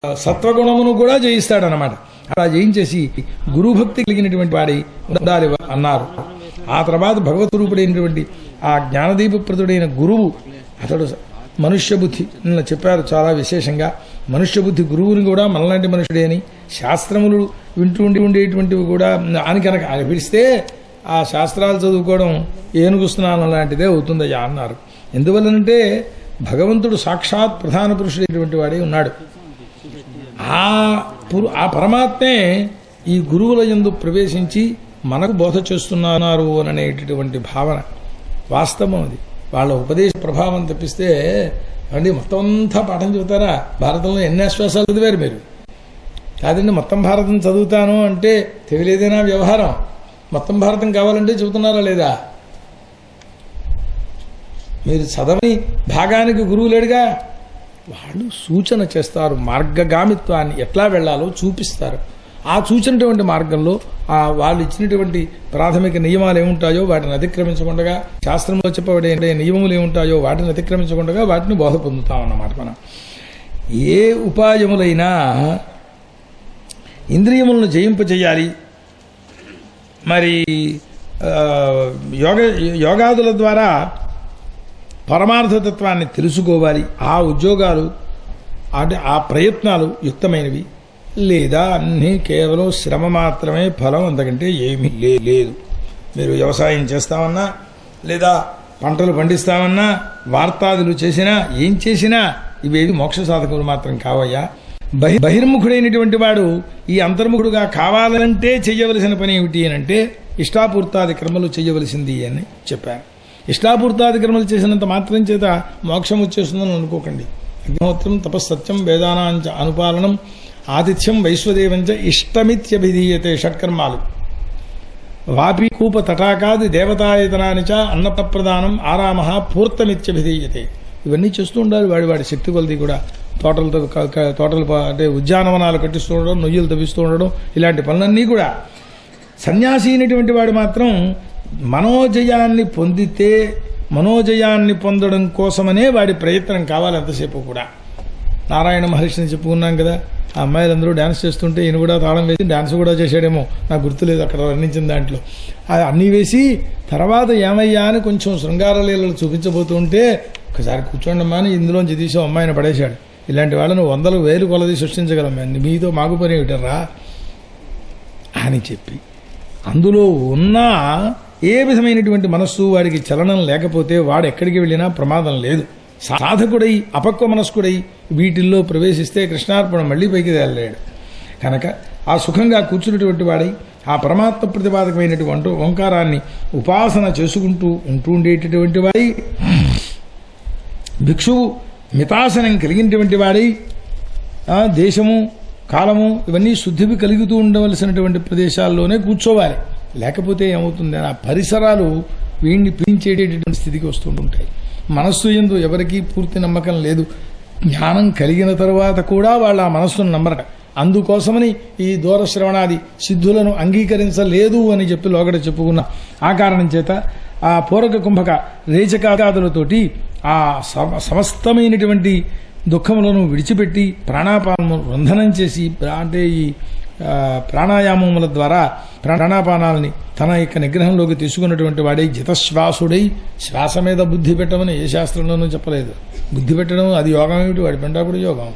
సత్వగుణమును కూడా జయిస్తాడనమాట. అలా జయించేసి గురుభక్తి కలిగినటువంటి వాడి ఉండాలి అన్నారు. ఆ తర్వాత భగవత్ రూపుడైనటువంటి ఆ జ్ఞానదీపప్రదుడైన గురువు అతడు మనుష్య బుద్ధి చెప్పారు చాలా విశేషంగా. మనుష్య బుద్ధి గురువుని కూడా మనలాంటి మనుషుడే అని, శాస్త్రములు వింటూ ఉండేటువంటివి కూడా అని కనుక అనిపిస్తే ఆ శాస్త్రాలు చదువుకోవడం ఏనుగు స్నానం లాంటిదే అవుతుందయ్యా అన్నారు. ఎందువల్లనంటే భగవంతుడు సాక్షాత్ ప్రధాన పురుషుడైనటువంటి వాడే ఉన్నాడు. ఆ పరమాత్మే ఈ గురువుల యందు ప్రవేశించి మనకు బోధ చేస్తున్నారు అనేటటువంటి భావన వాస్తవం. అది వాళ్ళ ఉపదేశ ప్రభావం తప్పిస్తే అండి మొత్తం అంతా పాఠం చెబుతారా? భారతంలో ఎన్ని ఆశ్వాసాలు చదివారు మీరు? కాదండి మొత్తం భారతం చదువుతాను అంటే తెలియలేదేనా వ్యవహారం? మొత్తం భారతం కావాలంటే చెబుతున్నారా లేదా? మీరు చదవని భాగానికి గురువు లేడుగా. వాళ్ళు సూచన చేస్తారు, మార్గగామిత్వాన్ని ఎట్లా వెళ్లాలో చూపిస్తారు. ఆ చూచినటువంటి మార్గంలో వాళ్ళు ఇచ్చినటువంటి ప్రాథమిక నియమాలు ఏముంటాయో వాటిని అతిక్రమించకుండా, శాస్త్రంలో చెప్పబడే నియమములు ఏముంటాయో వాటిని అతిక్రమించకుండా వాటిని బోధ పొందుతామన్నమాట. మనం ఏ ఉపాయములైనా ఇంద్రియములను జయింపచేయాలి. మరి యోగాదుల ద్వారా పరమార్థతత్వాన్ని తెలుసుకోవాలి. ఆ ఉద్యోగాలు అంటే ఆ ప్రయత్నాలు యుక్తమైనవి, లేదా అన్నీ కేవలం శ్రమ మాత్రమే ఫలం, అంతకంటే ఏమీ లేదు. మీరు వ్యవసాయం చేస్తామన్నా, లేదా పంటలు పండిస్తామన్నా, వార్తాదులు చేసినా, ఏం చేసినా ఇవేవి మోక్ష సాధకులు మాత్రం కావయ్యా. బహిర్ముఖుడైనటువంటి వాడు ఈ అంతర్ముఖుడుగా కావాలంటే చెయ్యవలసిన పని ఏమిటి అని అంటే ఇష్టాపూర్తాది కర్మలు చెయ్యవలసింది అని చెప్పాను. ఇష్టాపూర్తాది కర్మలు చేసినంత మాత్రం చేత మోక్షం వచ్చేస్తుందని అనుకోకండి. అగ్నిహోత్రం, తపస్సత్యం, వేదానాంచ అనుపాలనం, ఆతిథ్యం, వైశ్వదేవంచ ఇష్టమిత్యభిధీయతే. షట్కర్మాలు వాపి కూప తటాకాది దేవతాయతనానిచ అన్నప్రదానం ఆరామ పూర్తమిత్యభిధీయతే. ఇవన్నీ చేస్తూ ఉండాలి వాడి శక్తి కొలది కూడా. తోటలు అంటే ఉద్యానవనాలు కట్టిస్తూ ఉండడం, నొయ్యలు తవ్విస్తూ ఉండడం, ఇలాంటి పనులన్నీ కూడా. సన్యాసి అయినటువంటి వాడు మాత్రం మనోజయాన్ని పొందితే మనోజయాన్ని పొందడం కోసమనే వాడి ప్రయత్నం కావాలి ఎంతసేపు కూడా. నారాయణ మహర్షిని చెప్పుకున్నాం కదా, ఆ అమ్మాయిలందరూ డ్యాన్స్ చేస్తుంటే ఈయన కూడా తాళం వేసి డ్యాన్స్ కూడా చేశాడేమో, నాకు గుర్తులేదు అక్కడ వర్ణించిన దాంట్లో. అన్నీ వేసి తర్వాత ఏమయ్యా అని కొంచెం శృంగారలీలలు చూపించబోతూ ఉంటే ఒకసారి కూర్చోండి అమ్మా అని ఇందులోంచి తీసి అమ్మాయిని పడేశాడు. ఇలాంటి వాళ్ళను 100,000 కొలది సృష్టించగలం, మీతో మాకు పని ఏమిటరా అని చెప్పి, అందులో ఉన్న ఏ విధమైనటువంటి మనస్సు వాడికి చలనం లేకపోతే వాడు ఎక్కడికి వెళ్ళినా ప్రమాదం లేదు. సాధకుడై అపక్వ మనస్కుడై వీటిల్లో ప్రవేశిస్తే కృష్ణార్పణ మళ్లీ పైకి తేలలేడు. కనుక ఆ సుఖంగా కూర్చున్నటువంటి వాడై ఆ పరమాత్మ ప్రతిపాదకమైనటువంటి ఓంకారాన్ని ఉపాసన చేసుకుంటూ ఉండేటటువంటి వాడై, భిక్షువు మితాసనం కలిగినటువంటి వాడై, దేశము కాలము ఇవన్నీ శుద్ధివి కలుగుతూ ఉండవలసినటువంటి ప్రదేశాల్లోనే కూర్చోవాలి. లేకపోతే ఏమవుతుంది, ఆ పరిసరాలు వీడిని పీడించేటటువంటి స్థితికి వస్తుంటాయి. మనస్సు యందు ఎవరికీ పూర్తి నమ్మకం లేదు. జ్ఞానం కలిగిన తర్వాత కూడా వాళ్ళు ఆ మనస్సును నమ్మరట. అందుకోసమని ఈ దూరశ్రవణాది సిద్ధులను అంగీకరించలేదు అని చెప్పి లోగడ చెప్పుకున్నాం. ఆ కారణం చేత ఆ పూరక కుంభక రేచకాదులతోటి ఆ సమస్తమైనటువంటి దుఃఖములను విడిచిపెట్టి ప్రాణాపానము రంధనం చేసి, అంటే ఈ ప్రాణాయామముల ద్వారా ప్రాణాపానాలని తన యొక్క నిగ్రహంలోకి తీసుకున్నటువంటి వాడై జితశ్వాసుడై, శ్వాస మీద బుద్ధి పెట్టమని ఏ శాస్త్రంలోనూ చెప్పలేదు. బుద్ధి పెట్టడం అది యోగం ఏమిటి? వాడి పెండా కూడా యోగం.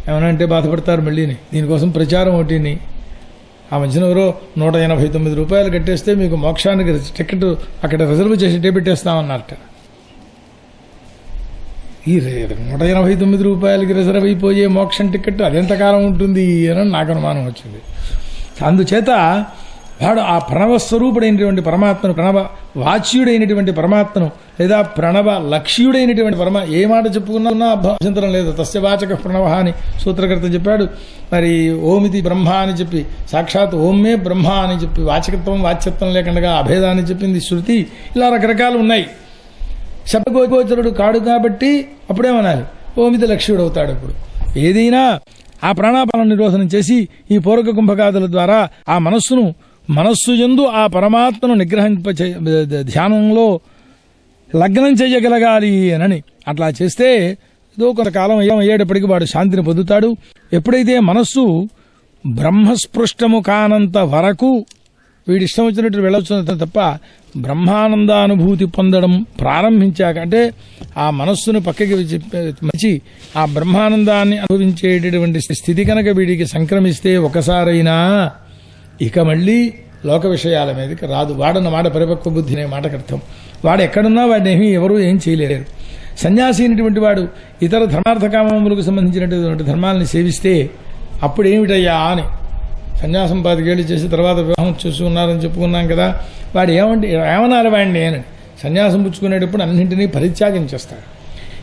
ఏమనంటే బాధపడతారు మళ్ళీని. దీనికోసం ప్రచారం ఒకటిని. ఆ మధ్యన ఎవరో 189 రూపాయలు కట్టేస్తే మీకు మోక్షానికి టికెట్ అక్కడ రిజర్వ్ చేసి పెట్టేస్తామన్నారట. ఈ 189 రూపాయలకి రిజర్వ్ అయిపోయే మోక్షం టికెట్ అదెంతకాలం ఉంటుంది అని నాకు అనుమానం వచ్చింది. అందుచేత వాడు ఆ ప్రణవ స్వరూపుడైనటువంటి పరమాత్మను, ప్రణవ వాచ్యుడైనటువంటి పరమాత్మను, లేదా ప్రణవ లక్ష్యుడైనటువంటి ఏ మాట చెప్పుకున్నా అభ్యంతరం లేదు. తస్య వాచక ప్రణవ అని సూత్రకర్త చెప్పాడు. మరి ఓమితి బ్రహ్మ అని చెప్పి, సాక్షాత్ ఓమ్మే బ్రహ్మ అని చెప్పి వాచకత్వం వాచ్యత్వం లేకుండా అభేదాన్ని చెప్పింది శృతి. ఇలా రకరకాలు ఉన్నాయి. శబ్దగోచరుడు కాడు కాబట్టి అప్పుడేమనాలి, ఓమితి లక్ష్యుడు అవుతాడు. అప్పుడు ఏదైనా ఆ ప్రాణాపాన నిరోధనం చేసి ఈ పూరక కుంభకాదుల ద్వారా ఆ మనస్సు యందు ఆ పరమాత్మను ధ్యానంలో లగ్నం చెయ్యగలగాలి అని. అట్లా చేస్తే ఏదో కొంతకాలం అయ్యేటప్పటికి వాడు శాంతిని పొందుతాడు. ఎప్పుడైతే మనస్సు బ్రహ్మస్పృష్టము కానంత వరకు వీడిష్టం వచ్చినట్టు వెళ్ళవచ్చు తప్ప బ్రహ్మానందానుభూతి పొందడం ప్రారంభించాక, అంటే ఆ మనస్సును పక్కకి మంచి ఆ బ్రహ్మానందాన్ని అనుభవించేటటువంటి స్థితి కనుక వీడికి సంక్రమిస్తే ఒకసారైనా ఇక మళ్ళీ లోక విషయాల మీదకి రాదు. వాడన్న మాట పరిపక్వ బుద్ధి అనే మాటకు అర్థం. వాడు ఎక్కడున్నా వాడిని ఎవరూ ఏం చేయలేరు. సన్యాసి అయినటువంటి వాడు ఇతర ధర్మార్థకామములకు సంబంధించినటువంటి ధర్మాలని సేవిస్తే అప్పుడేమిటయ్యా అని సన్యాసం 5 ఏళ్ళు చేసి తర్వాత వివాహం చూసుకున్నారని చెప్పుకున్నాం కదా. వాడు ఏమనాలి వాడిని అని సన్యాసం పుచ్చుకునేటప్పుడు అన్నింటినీ పరిత్యాగం చేస్తాడు.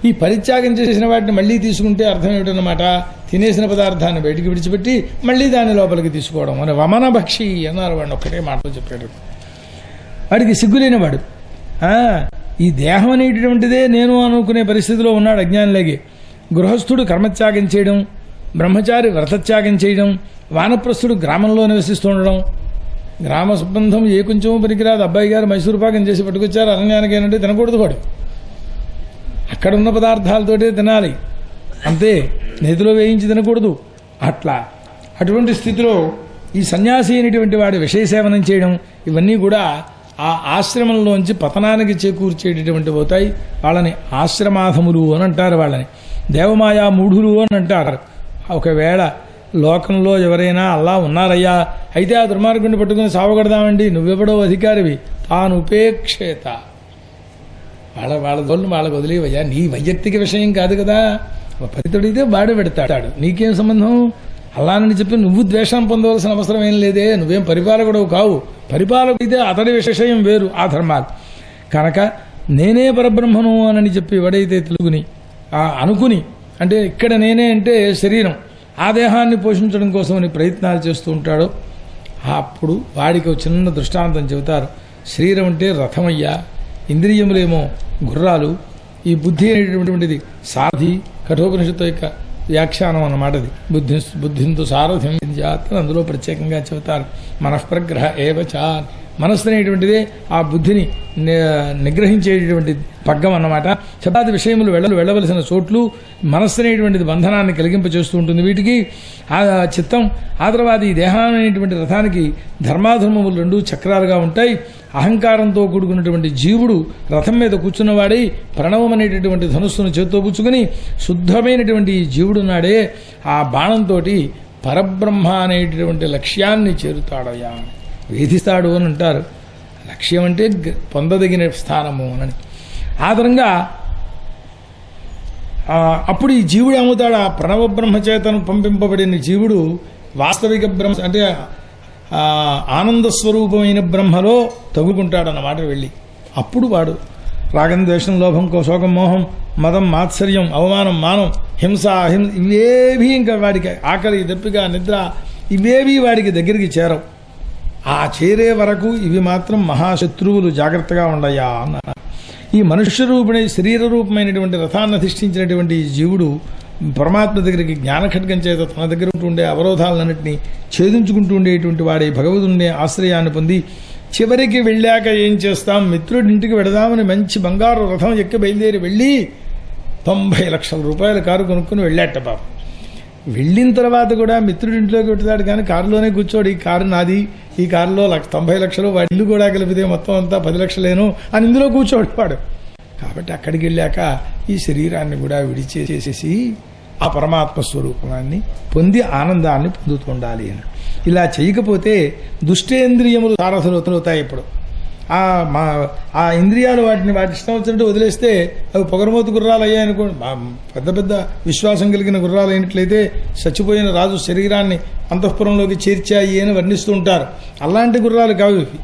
ఈ పరిత్యాగం చేసిన వాటిని మళ్ళీ తీసుకుంటే అర్థం ఏమిటన్నమాట, తినేసిన పదార్థాన్ని బయటికి విడిచిపెట్టి మళ్ళీ దాని లోపలికి తీసుకోవడం అని వమన భక్షి అన్నారు. వాడిని ఒక్కటే మాటలో చెప్పాడు. వాడికి సిగ్గులేనివాడు. ఈ దేహం అనేటటువంటిదే నేను అనుకునే పరిస్థితిలో ఉన్నాడు అజ్ఞానిలాగే. గృహస్థుడు కర్మత్యాగం చేయడం, బ్రహ్మచారి వ్రతత్యాగం చేయడం, వానప్రస్థుడు గ్రామంలో నివసిస్తూ ఉండడం. గ్రామ సంబంధం ఏ కొంచెం పనికిరాదు. అబ్బాయి గారు మైసూరు పాకం చేసి పట్టుకొచ్చారు, అరణ్యానికి ఏంటంటే తినకూడదు. వాడు అక్కడున్న పదార్థాలతోటే తినాలి, అంతే, నేతిలో వేయించి తినకూడదు. అటువంటి స్థితిలో ఈ సన్యాసి అయినటువంటి వాడు విషయసేవనం చేయడం, ఇవన్నీ కూడా ఆ ఆశ్రమంలోంచి పతనానికి చేకూర్చేటటువంటి పోతాయి. వాళ్ళని ఆశ్రమాధములు అని అంటారు, వాళ్ళని దేవమాయా మూఢులు అని అంటారు. ఒకవేళ లోకంలో ఎవరైనా అల్లా ఉన్నారయ్యా, అయితే ఆ దుర్మార్గుడిని పట్టుకుని సావగొడదామండి, నువ్వెవడో అధికారివి, తాను ఉపేక్షేత, వాళ్ళ దోళ్ళు వాళ్ళకు వదిలేవయ్యా, నీ వైయక్తిక విషయం కాదు కదా. పరితుడితే వాడు పెడతాడు, నీకేం సంబంధం? అల్లానని చెప్పి నువ్వు ద్వేషం పొందవలసిన అవసరం ఏం లేదే, నువ్వేం పరిపాలకుడవు కావు. పరిపాలకుడైతే అతడి విషయం వేరు, ఆ ధర్మాలు. కనుక నేనే పరబ్రహ్మను అని చెప్పి ఎవడైతే తెలుగుని అనుకుని, అంటే ఇక్కడ నేనే అంటే శరీరం, ఆ దేహాన్ని పోషించడం కోసమని ప్రయత్నాలు చేస్తూ ఉంటాడో అప్పుడు వాడికి చిన్న దృష్టాంతం చెబుతారు. శరీరం అంటే రథమయ్యా, ఇంద్రియములేమో గుర్రాలు, ఈ బుద్ధి అనేటువంటిది సారథి. కఠోపనిషత్తు యొక్క వ్యాఖ్యానం అన్నమాటది. బుద్ధింతు సారథ్యం జాతని అందులో ప్రత్యేకంగా చెబుతారు. మనఃప్రగ్రహ ఏవచ, మనస్సు అనేటువంటిదే ఆ బుద్ధిని నిగ్రహించేటటువంటి పగ్గం అన్నమాట. శబ్దాది విషయములు వెళ్ళవలసిన చోట్లు మనస్సు అనేటువంటిది బంధనాన్ని కలిగింపచేస్తూ ఉంటుంది వీటికి. ఆ చిత్తం ఆ తర్వాత ఈ దేహం అనేటువంటి రథానికి ధర్మాధర్మములు 2 చక్రాలుగా ఉంటాయి. అహంకారంతో కూడుకున్నటువంటి జీవుడు రథం మీద కూర్చున్నవాడై ప్రణవం అనేటటువంటి ధనుస్సును చేత్తో పుచ్చుకుని శుద్ధమైనటువంటి ఈ జీవుడున్నాడే ఆ బాణంతో పరబ్రహ్మ అనేటటువంటి లక్ష్యాన్ని చేరుతాడయ్యా, వేధిస్తాడు అని అంటారు. లక్ష్యం అంటే పొందదగిన స్థానము అని. ఆ తరంగా అప్పుడు ఈ జీవుడు ఏమవుతాడు, ఆ ప్రణవ బ్రహ్మచేతను పంపింపబడిన జీవుడు వాస్తవిక బ్రహ్మ అంటే ఆనంద స్వరూపమైన బ్రహ్మలో తగులుకుంటాడన్నమాట వెళ్ళి. అప్పుడు వాడు రాగం ద్వేషం లోభం శోకం మోహం మదం మాత్సర్యం అవమానం మానం హింస ఇవేవి ఇంకా వాడికి ఆకలి దప్పిక నిద్ర ఇవేవి వాడికి దగ్గరికి చేరవు. ఆ చేరే వరకు ఇవి మాత్రం మహాశత్రువులు, జాగ్రత్తగా ఉండయా అన్నారు. ఈ మనుష్య రూపుడై శరీర రూపమైనటువంటి రథాన్ని అధిష్ఠించినటువంటి జీవుడు పరమాత్మ దగ్గరికి జ్ఞానఖడ్గం చేత తన దగ్గర ఉంటుండే అవరోధాలన్నింటినీ ఛేదించుకుంటూ ఉండేటువంటి వాడే భగవదుండే ఆశ్రయాన్ని పొంది చివరికి వెళ్ళాక ఏం చేస్తాం, మిత్రుడింటికి వెడదామని మంచి బంగారు రథం ఎక్కి బయలుదేరి వెళ్ళి 90 లక్షల రూపాయల కారు కొనుక్కుని వెళ్ళాట పాపం. వెళ్ళిన తర్వాత కూడా మిత్రుడింట్లోకి పెడతాడు కానీ కారులోనే కూర్చోడు. ఈ కారు నాది, ఈ కారులో 90 లక్షలు, వాడి ఇల్లు కూడా కలిపితే మొత్తం అంతా 10 లక్షలేను అని ఇందులో కూర్చోడు వాడు. కాబట్టి అక్కడికి వెళ్ళాక ఈ శరీరాన్ని కూడా విడిచేసేసి ఆ పరమాత్మ స్వరూపాన్ని పొంది ఆనందాన్ని పొందుతుండాలి అని. ఇలా చేయకపోతే దుష్టేంద్రియములు సారథులవుతాయి. ఇప్పుడు ఆ ఇంద్రియాలు వాటి ఇష్టం వచ్చినట్టు వదిలేస్తే అవి పొగరమోతు గుర్రాలు అయ్యాయనుకో, పెద్ద పెద్ద విశ్వాసం కలిగిన గుర్రాలు అయినట్లయితే చచ్చిపోయిన రాజు శరీరాన్ని అంతఃపురంలోకి చేర్చాయి అని వర్ణిస్తూ ఉంటారు. అలాంటి గుర్రాలు కావు ఇవి.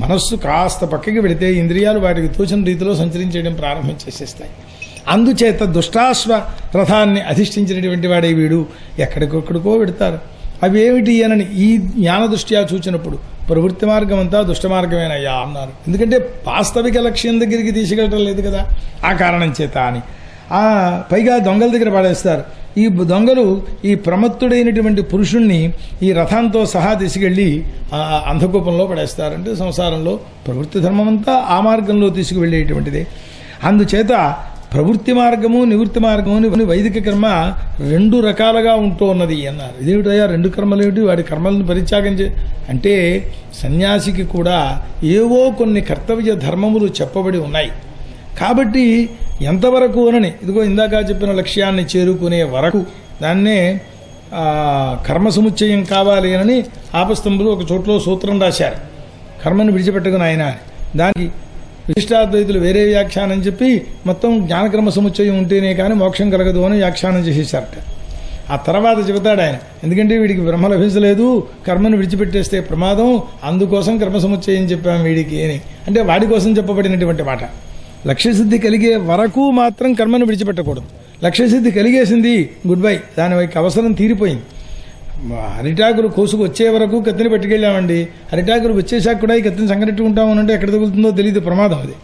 మనస్సు కాస్త పక్కకి వెళితే ఇంద్రియాలు వాటికి తోచిన రీతిలో సంచరించడం ప్రారంభించేసేస్తాయి. అందుచేత దుష్టాశ్వ రథాన్ని అధిష్ఠించినటువంటి వాడే వీడు ఎక్కడికొక్కడికో పెడతారు. అవేమిటి అనని ఈ జ్ఞాన దృష్ట్యా చూచినప్పుడు ప్రవృత్తి మార్గం అంతా దుష్ట మార్గమేనయ్యా అన్నారు. ఎందుకంటే వాస్తవిక లక్ష్యం దగ్గరికి తీసుకెళ్ళటం లేదు కదా, ఆ కారణం చేత అని. పైగా దొంగల దగ్గర పడేస్తారు. ఈ దొంగలు ఈ ప్రమత్తుడైనటువంటి పురుషుణ్ణి ఈ రథంతో సహా తీసుకెళ్లి అంధకూపంలో పడేస్తారంటే సంసారంలో ప్రవృత్తి ధర్మం అంతా ఆ మార్గంలో తీసుకువెళ్ళేటువంటిదే. అందుచేత ప్రవృత్తి మార్గము నివృత్తి మార్గము వైదిక కర్మ 2 రకాలుగా ఉంటూ ఉన్నది అన్నారు. ఇదేమిటయ్యా 2 కర్మలు ఏమిటి? వాడి కర్మలను పరిత్యాగం అంటే సన్యాసికి కూడా ఏవో కొన్ని కర్తవ్య ధర్మములు చెప్పబడి ఉన్నాయి. కాబట్టి ఎంతవరకు అనని ఇదిగో ఇందాక చెప్పిన లక్ష్యాన్ని చేరుకునే వరకు దాన్నే కర్మ సముచ్చయం కావాలి అని ఆపస్తంభులు ఒక చోట్లో సూత్రం రాశారు. కర్మను విడిచిపెట్టుకుని ఆయన దానికి విశిష్టాద్వైతులు వేరే వ్యాఖ్యానం చెప్పి మొత్తం జ్ఞానకర్మ సముచ్చయం ఉంటేనే కానీ మోక్షం కలగదు అని వ్యాఖ్యానం చేసేశారట. ఆ తర్వాత చెబుతాడు ఆయన, ఎందుకంటే వీడికి బ్రహ్మ లభించలేదు, కర్మను విడిచిపెట్టేస్తే ప్రమాదం, అందుకోసం కర్మ సముచ్చయం చెప్పాం వీడికి అని. అంటే వాడి కోసం చెప్పబడినటువంటి మాట. లక్ష్యసిద్ధి కలిగే వరకు మాత్రం కర్మను విడిచిపెట్టకూడదు. లక్ష్యసిద్ధి కలిగేసింది, గుడ్ బై, దాని వైపు అవసరం తీరిపోయింది. అరిటాకులు కోసుకు వచ్చే వరకు కత్తిని పట్టుకెళ్ళామండి, అరిటాకులు వచ్చేసాక కూడా ఈ కత్తిని సంగరెట్టుకుంటామని అంటే ఎక్కడ తగులుతుందో తెలియదు, ప్రమాదం అది.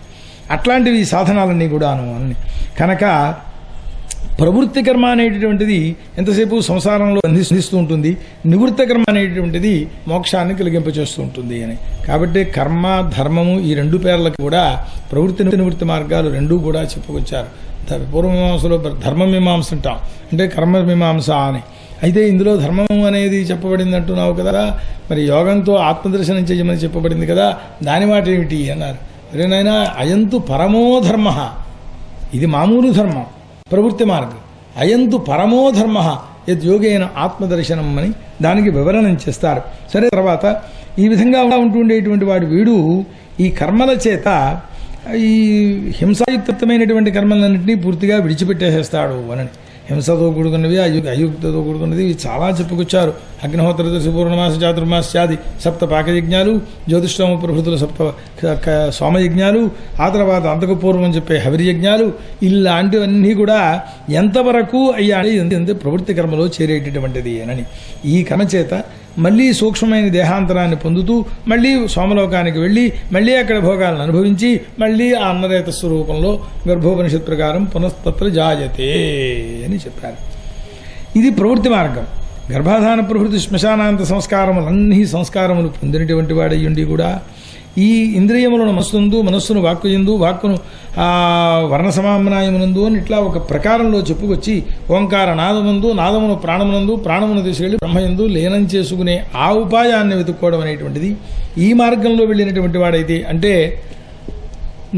అట్లాంటివి సాధనాలన్నీ కూడాను అన్ని. కనుక ప్రవృత్తి కర్మ అనేటటువంటిది ఎంతసేపు సంసారంలో బంధిస్తూ ఉంటుంది, నివృత్త కర్మ అనేటటువంటిది మోక్షాన్ని కలిగింపచేస్తూ ఉంటుంది అని. కాబట్టి కర్మ ధర్మము ఈ 2 పేర్లకు కూడా ప్రవృత్తి నివృత్తి మార్గాలు 2 కూడా చెప్పుకొచ్చారు. పూర్వమీమాంసలో ధర్మమీమాంస అంటాం, అంటే కర్మ మీమాంస అని. అయితే ఇందులో ధర్మం అనేది చెప్పబడింది అంటున్నావు కదా, మరి యోగంతో ఆత్మదర్శనం చేయమని చెప్పబడింది కదా, దాని మాట ఏమిటి అన్నారు. అరేనైనా అయంతు పరమో ధర్మ, ఇది మామూలు ధర్మం ప్రవృత్తి మార్గం. అయంతు పరమో ధర్మ యద్యోగేన ఆత్మదర్శనం అని దానికి వివరణం చేస్తారు. సరే, తర్వాత ఈ విధంగా ఉంటుండేటువంటి వాడు వీడు ఈ కర్మల చేత ఈ హింసాయుక్తమైనటువంటి కర్మలన్నింటినీ పూర్తిగా విడిచిపెట్టేసేస్తాడు అని. హింసతో కూడుకున్నవి, అయుక్తతో కూడుకున్నది చాలా చెప్పుకొచ్చారు. అగ్నిహోత్ర దశ పూర్ణమాస చాతుర్మాస్యాది 7 పాకయజ్ఞాలు, జ్యోతిష్ఠోమ ప్రభృతుల 7 సోమయజ్ఞాలు, ఆ తర్వాత అంతకు పూర్వం చెప్పే హవిర్యజ్ఞాలు, ఇలాంటివన్నీ కూడా ఎంతవరకు అయ్యాయి అంటే ప్రవృత్తి కర్మలో చేరేటటువంటిది అని. ఈ కర్మ చేత మళ్లీ సూక్ష్మమైన దేహాంతరాన్ని పొందుతూ మళ్లీ సోమలోకానికి వెళ్లి మళ్లీ అక్కడ భోగాలను అనుభవించి మళ్లీ ఆ అన్నరేత స్వరూపంలో గర్భోపనిషత్ ప్రకారం పునస్తత్ర జాయతే అని చెప్పారు. ఇది ప్రవృత్తి మార్గం. గర్భాధాన ప్రవృత్తి శ్మశానాంత సంస్కారములన్నీ సంస్కారములు పొందినటువంటి వాడయ్యుండి కూడా ఈ ఇంద్రియములను మనస్సును వాక్కుయందు, వాక్కును వర్ణ సమామ్నాయమునందు అని ఇట్లా ఒక ప్రకారంలో చెప్పుకొచ్చి ఓంకార నాదమునందు, నాదమును ప్రాణమునందు, ప్రాణమును తీసుకెళ్లి బ్రహ్మయందు లీనం చేసుకునే ఆ ఉపాయాన్ని వెతుక్కోవడం అనేటువంటిది ఈ మార్గంలో వెళ్ళినటువంటి వాడైతే, అంటే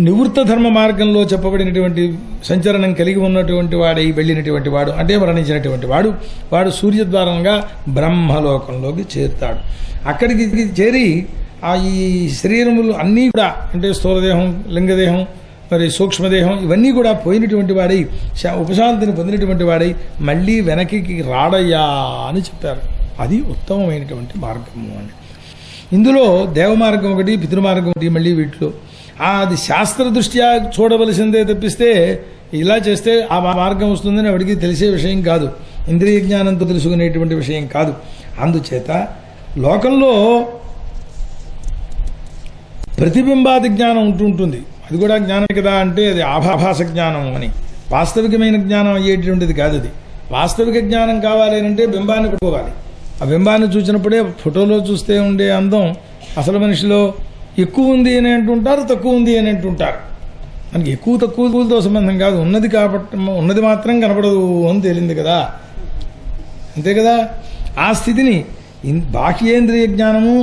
నివృత్త ధర్మ మార్గంలో చెప్పబడినటువంటి సంచలనం కలిగి ఉన్నటువంటి వాడై వెళ్ళినటువంటి వాడు, అంటే మరణించినటువంటి వాడు సూర్యద్వారంగా బ్రహ్మలోకంలోకి చేరుతాడు. అక్కడికి చేరి ఈ శరీరములు అన్నీ కూడా, అంటే స్థూలదేహం, లింగదేహం, మరి సూక్ష్మదేహం ఇవన్నీ కూడా పోయినటువంటి వాడై ఉపశాంతిని పొందినటువంటి వాడై మళ్ళీ వెనక్కి రాడయ్యా అని చెప్పారు. అది ఉత్తమమైనటువంటి మార్గము అని. ఇందులో దేవమార్గం ఒకటి, పితృమార్గం ఒకటి. మళ్ళీ వీటిలో అది శాస్త్ర దృష్ట్యా చూడవలసిందే తప్పిస్తే ఇలా చేస్తే ఆ మార్గం వస్తుందని వాడికి తెలిసే విషయం కాదు, ఇంద్రియ జ్ఞానంతో తెలుసుకునేటువంటి విషయం కాదు. అందుచేత లోకంలో ప్రతిబింబాది జ్ఞానం ఉంటుంటుంది, అది కూడా జ్ఞానం కదా, అంటే అది ఆభాభాస జ్ఞానం అని. వాస్తవికమైన జ్ఞానం అయ్యేటువంటిది కాదు అది. వాస్తవిక జ్ఞానం కావాలి అంటే బింబాన్ని పట్టుకోవాలి. ఆ బింబాన్ని చూసినప్పుడే ఫోటోలో చూస్తే ఉండే అందం అసలు మనిషిలో ఎక్కువ ఉంది అని అంటుంటారు, తక్కువ ఉంది అని అంటుంటారు. మనకి ఎక్కువ తక్కువతో సంబంధం కాదు, ఉన్నది కాబట్టి ఉన్నది మాత్రం కనపడదు అని తేలింది కదా, అంతే కదా. ఆ స్థితిని బాహ్యేంద్రియ జ్ఞానము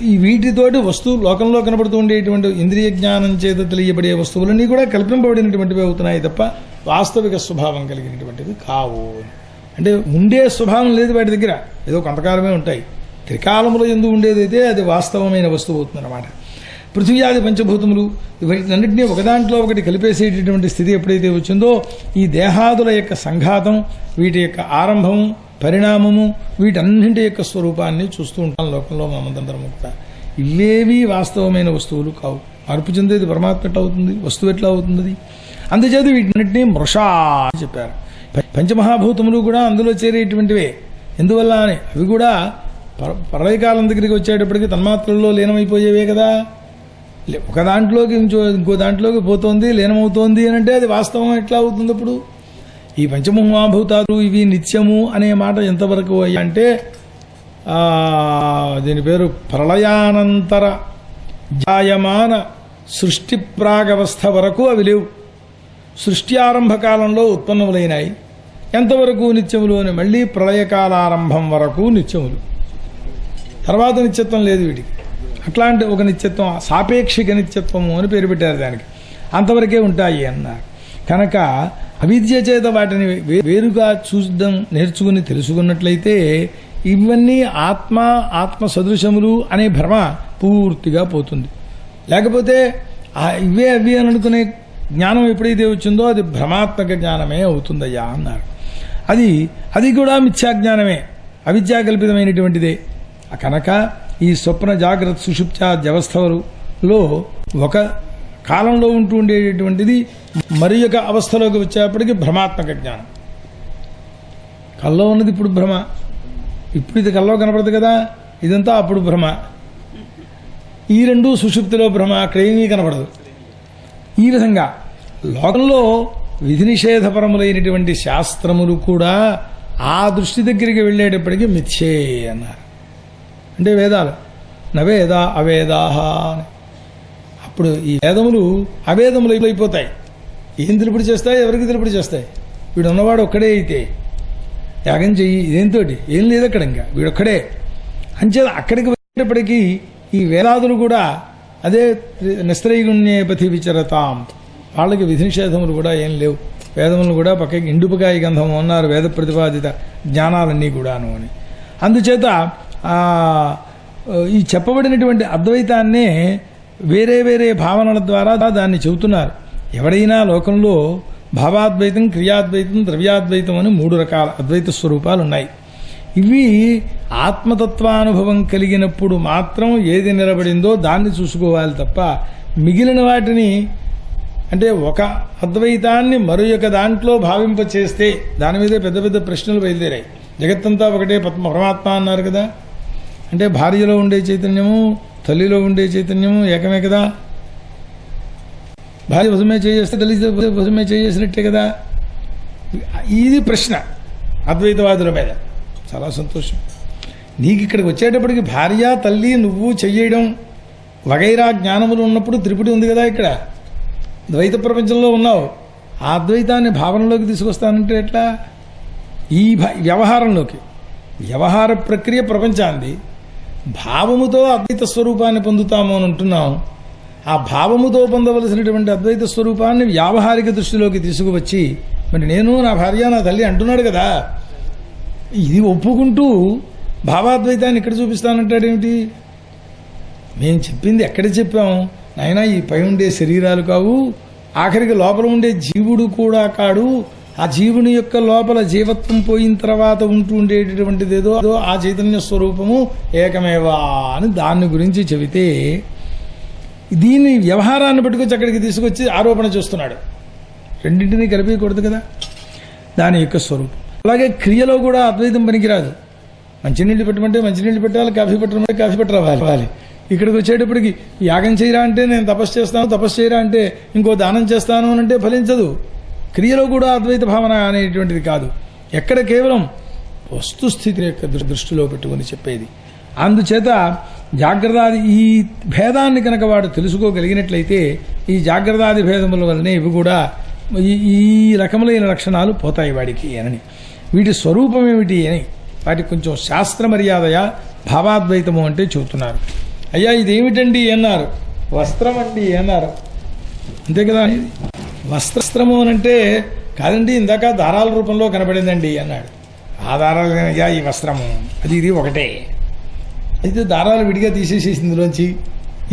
ఈ వీటితోటి వస్తువు లోకంలో కనబడుతూ ఉండేటువంటి ఇంద్రియ జ్ఞానం చేత తెలియబడే వస్తువులన్నీ కూడా కల్పింపబడినటువంటివి అవుతున్నాయి తప్ప వాస్తవిక స్వభావం కలిగినటువంటివి కావు. అంటే ఉండే స్వభావం లేదు వాటి దగ్గర, ఏదో కొంతకాలమే ఉంటాయి. త్రికాలములో ఎందు ఉండేదైతే అది వాస్తవమైన వస్తువు అవుతుందన్నమాట. పృథ్వీయాది పంచభూతములు వీటినన్నింటినీ ఒకదాంట్లో ఒకటి కలిపేసేటటువంటి స్థితి ఎప్పుడైతే వచ్చిందో ఈ దేహాదుల యొక్క సంఘాతం, వీటి యొక్క ఆరంభం, పరిణామము, వీటన్నింటి యొక్క స్వరూపాన్ని చూస్తూ ఉంటాం లోకంలో మనమందరము కూడా. ఇవేవి వాస్తవమైన వస్తువులు కావు. మార్పు చెందేది పరమాత్మ ఎట్లా అవుతుంది, వస్తువు ఎట్లా అవుతుంది? అందుచేత వీటిన్నింటినీ మృషా అని చెప్పారు. పంచమహాభూతములు కూడా అందులో చేరేటువంటివే. ఎందువల్ల అని అవి కూడా ప్రళయకాలం దగ్గరికి వచ్చేటప్పటికి తన్మాత్రల్లో లీనమైపోయేవే కదా. ఒక దాంట్లోకి ఇంకో దాంట్లోకి పోతోంది, లీనమవుతోంది అని అంటే అది వాస్తవం ఎట్లా అవుతుంది? అప్పుడు ఈ పంచమహాభూతాలు ఇవి నిత్యము అనే మాట ఎంతవరకు అయ్యా అంటే దీని పేరు ప్రళయానంతర జాయమాన సృష్టి ప్రాగవస్థ వరకు అవి లేవు. సృష్టి ఆరంభ కాలంలో ఉత్పన్నములైనాయి. ఎంతవరకు నిత్యములు అని మళ్ళీ ప్రళయకాలారంభం వరకు నిత్యములు. తర్వాత నిత్యత్వం లేదు వీటికి. అట్లాంటి ఒక నిత్యత్వం, సాపేక్షిక నిత్యత్వము అని పేరు పెట్టారు దానికి. అంతవరకే ఉంటాయి అన్నారు. కనుక అవిద్య చేత వాటిని వేరుగా చూడడం నేర్చుకుని తెలుసుకున్నట్లయితే ఇవన్నీ ఆత్మ సదృశములు అనే భ్రమ పూర్తిగా పోతుంది. లేకపోతే ఇవే అవి అని అనుకునే జ్ఞానం ఎప్పుడైతే వచ్చిందో అది భ్రమాత్మక జ్ఞానమే అవుతుందయ్యా అన్నారు. అది కూడా మిథ్యాజ్ఞానమే, అవిద్యాకల్పితమైనటువంటిదే. కనుక ఈ స్వప్న జాగ్రత్త సుషుప్త వ్యవస్థలో ఒక కాలంలో ఉంటూ ఉండేటటువంటిది మరి యొక్క అవస్థలోకి వచ్చేప్పటికి భ్రమాత్మక జ్ఞానం. కల్లో ఉన్నది ఇప్పుడు భ్రమ, ఇప్పుడు ఇది కల్లో కనపడదు కదా, ఇదంతా అప్పుడు భ్రమ. ఈ రెండు సుషుప్తిలో భ్రమ, అక్కడ ఏమీ కనపడదు. ఈ విధంగా లోకంలో విధి నిషేధపరములైనటువంటి శాస్త్రములు కూడా ఆ దృష్టి దగ్గరికి వెళ్ళేటప్పటికీ మిథ్యే అన్నారు. అంటే వేదాలు నవేద అవేదాహ అని. అప్పుడు ఈ వేదములు అవేదములు అయిపోతాయి. ఏం తెలుపుడు చేస్తాయి, ఎవరికి తెలుపుడు చేస్తాయి? వీడు ఉన్నవాడు ఒక్కడే అయితే యాగం చెయ్యి, ఇదేంతోటి ఏం లేదు అక్కడ, ఇంకా వీడొక్కడే అంచేత అక్కడికి వచ్చేటప్పటికీ ఈ వేదాదులు కూడా అదే నిస్త్రైగుణ్యేపథి విచరతాం, వాళ్ళకి విధి నిషేధములు కూడా ఏం లేవు. వేదములు కూడా పక్కకి ఇండుపకాయ గంధము అన్నారు, వేద ప్రతిపాదిత జ్ఞానాలన్నీ కూడాను అని. అందుచేత ఈ చెప్పబడినటువంటి అద్వైతాన్నే వేరే వేరే భావనల ద్వారా దాన్ని చెబుతున్నారు. ఎవడైనా లోకంలో భావాద్వైతం, క్రియాద్వైతం, ద్రవ్యాద్వైతం అని 3 రకాల అద్వైత స్వరూపాలు ఉన్నాయి. ఇవి ఆత్మతత్వానుభవం కలిగినప్పుడు మాత్రం ఏది నిలబడిందో దాన్ని చూసుకోవాలి తప్ప మిగిలిన వాటిని, అంటే ఒక అద్వైతాన్ని మరొక దాంట్లో భావింపచేస్తే దాని మీదే పెద్ద పెద్ద ప్రశ్నలు బయలుదేరాయి. జగత్తంతా ఒకటే పరమాత్మ అన్నారు కదా, అంటే భార్యలో ఉండే చైతన్యము, తల్లిలో ఉండే చైతన్యము ఏకమే కదా. భార్య భుజమే చేస్తే తల్లి భుజమే చేసినట్టే కదా. ఇది ప్రశ్న అద్వైతవాదుల మీద. చాలా సంతోషం. నీకు ఇక్కడికి వచ్చేటప్పటికి భార్య, తల్లి, నువ్వు చెయ్యడం వగైరా జ్ఞానములు ఉన్నప్పుడు త్రిపుటి ఉంది కదా. ఇక్కడ ద్వైత ప్రపంచంలో ఉన్నావు, ఆ అద్వైతాన్ని భావనలోకి తీసుకొస్తానంటే ఎట్లా? ఈ వ్యవహారంలోకి, వ్యవహార ప్రక్రియ ప్రపంచాన్ని భావముతో అద్వైత స్వరూపాన్ని పొందుతాము అని అంటున్నాం. ఆ భావముతో పొందవలసినటువంటి అద్వైత స్వరూపాన్ని వ్యావహారిక దృష్టిలోకి తీసుకువచ్చి, మరి నేను నా భార్య నా తల్లి అంటున్నాడు కదా, ఇది ఒప్పుకుంటూ భావాద్వైతాన్ని ఇక్కడ చూపిస్తానంటాడేమిటి? మేము చెప్పింది ఎక్కడ చెప్పాం నాయనా? ఈ పై ఉండే శరీరాలు కావు, ఆఖరికి లోపల ఉండే జీవుడు కూడా కాడు. ఆ జీవుని యొక్క లోపల జీవత్వం పోయిన తర్వాత ఉంటూ ఉండేటటువంటిది ఏదో ఆ చైతన్య స్వరూపము ఏకమేవా అని దాని గురించి చెబితే, దీన్ని వ్యవహారాన్ని పట్టుకొచ్చి అక్కడికి తీసుకొచ్చి ఆరోపణ చేస్తున్నాడు. రెండింటినీ కలిపేయకూడదు కదా దాని యొక్క స్వరూపం. అలాగే క్రియలో కూడా అద్వైతం పనికిరాదు. మంచినీళ్ళు పెట్టమంటే మంచినీళ్ళు పెట్టాలి, కాఫీ పెట్టమంటే కాఫీ పెట్టరావాలి. ఇక్కడికి వచ్చేటప్పటికి యాగం చేయరా అంటే నేను తపస్సు చేస్తాను, తపస్సు చేయరా అంటే ఇంకో దానం చేస్తాను అని అంటే ఫలించదు. క్రియలో కూడా అద్వైత భావన అనేటువంటిది కాదు. ఎక్కడ కేవలం వస్తుస్థితి యొక్క దృష్టిలో పెట్టుకుని చెప్పేది. అందుచేత జాగ్రత్తాది ఈ భేదాన్ని కనుక వాడు తెలుసుకోగలిగినట్లయితే ఈ జాగ్రత్తాది భేదముల వల్లనే ఇవి కూడా ఈ రకములైన లక్షణాలు పోతాయి వాడికి అని. వీటి స్వరూపం ఏమిటి అని వాటికి కొంచెం శాస్త్ర మర్యాదయా భావాద్వైతము అంటే చెబుతున్నారు. అయ్యా ఇదేమిటండి అన్నారు. వస్త్రం అండి అన్నారు. అంతే కదా. వస్త్రము అనంటే కాదండి, ఇందాక దారాల రూపంలో కనబడిందండి అన్నాడు. ఆ దారాలు అయ్యా ఈ వస్త్రము అది ఇది ఒకటే. అయితే దారాలు విడిగా తీసేసేసి ఇందులోంచి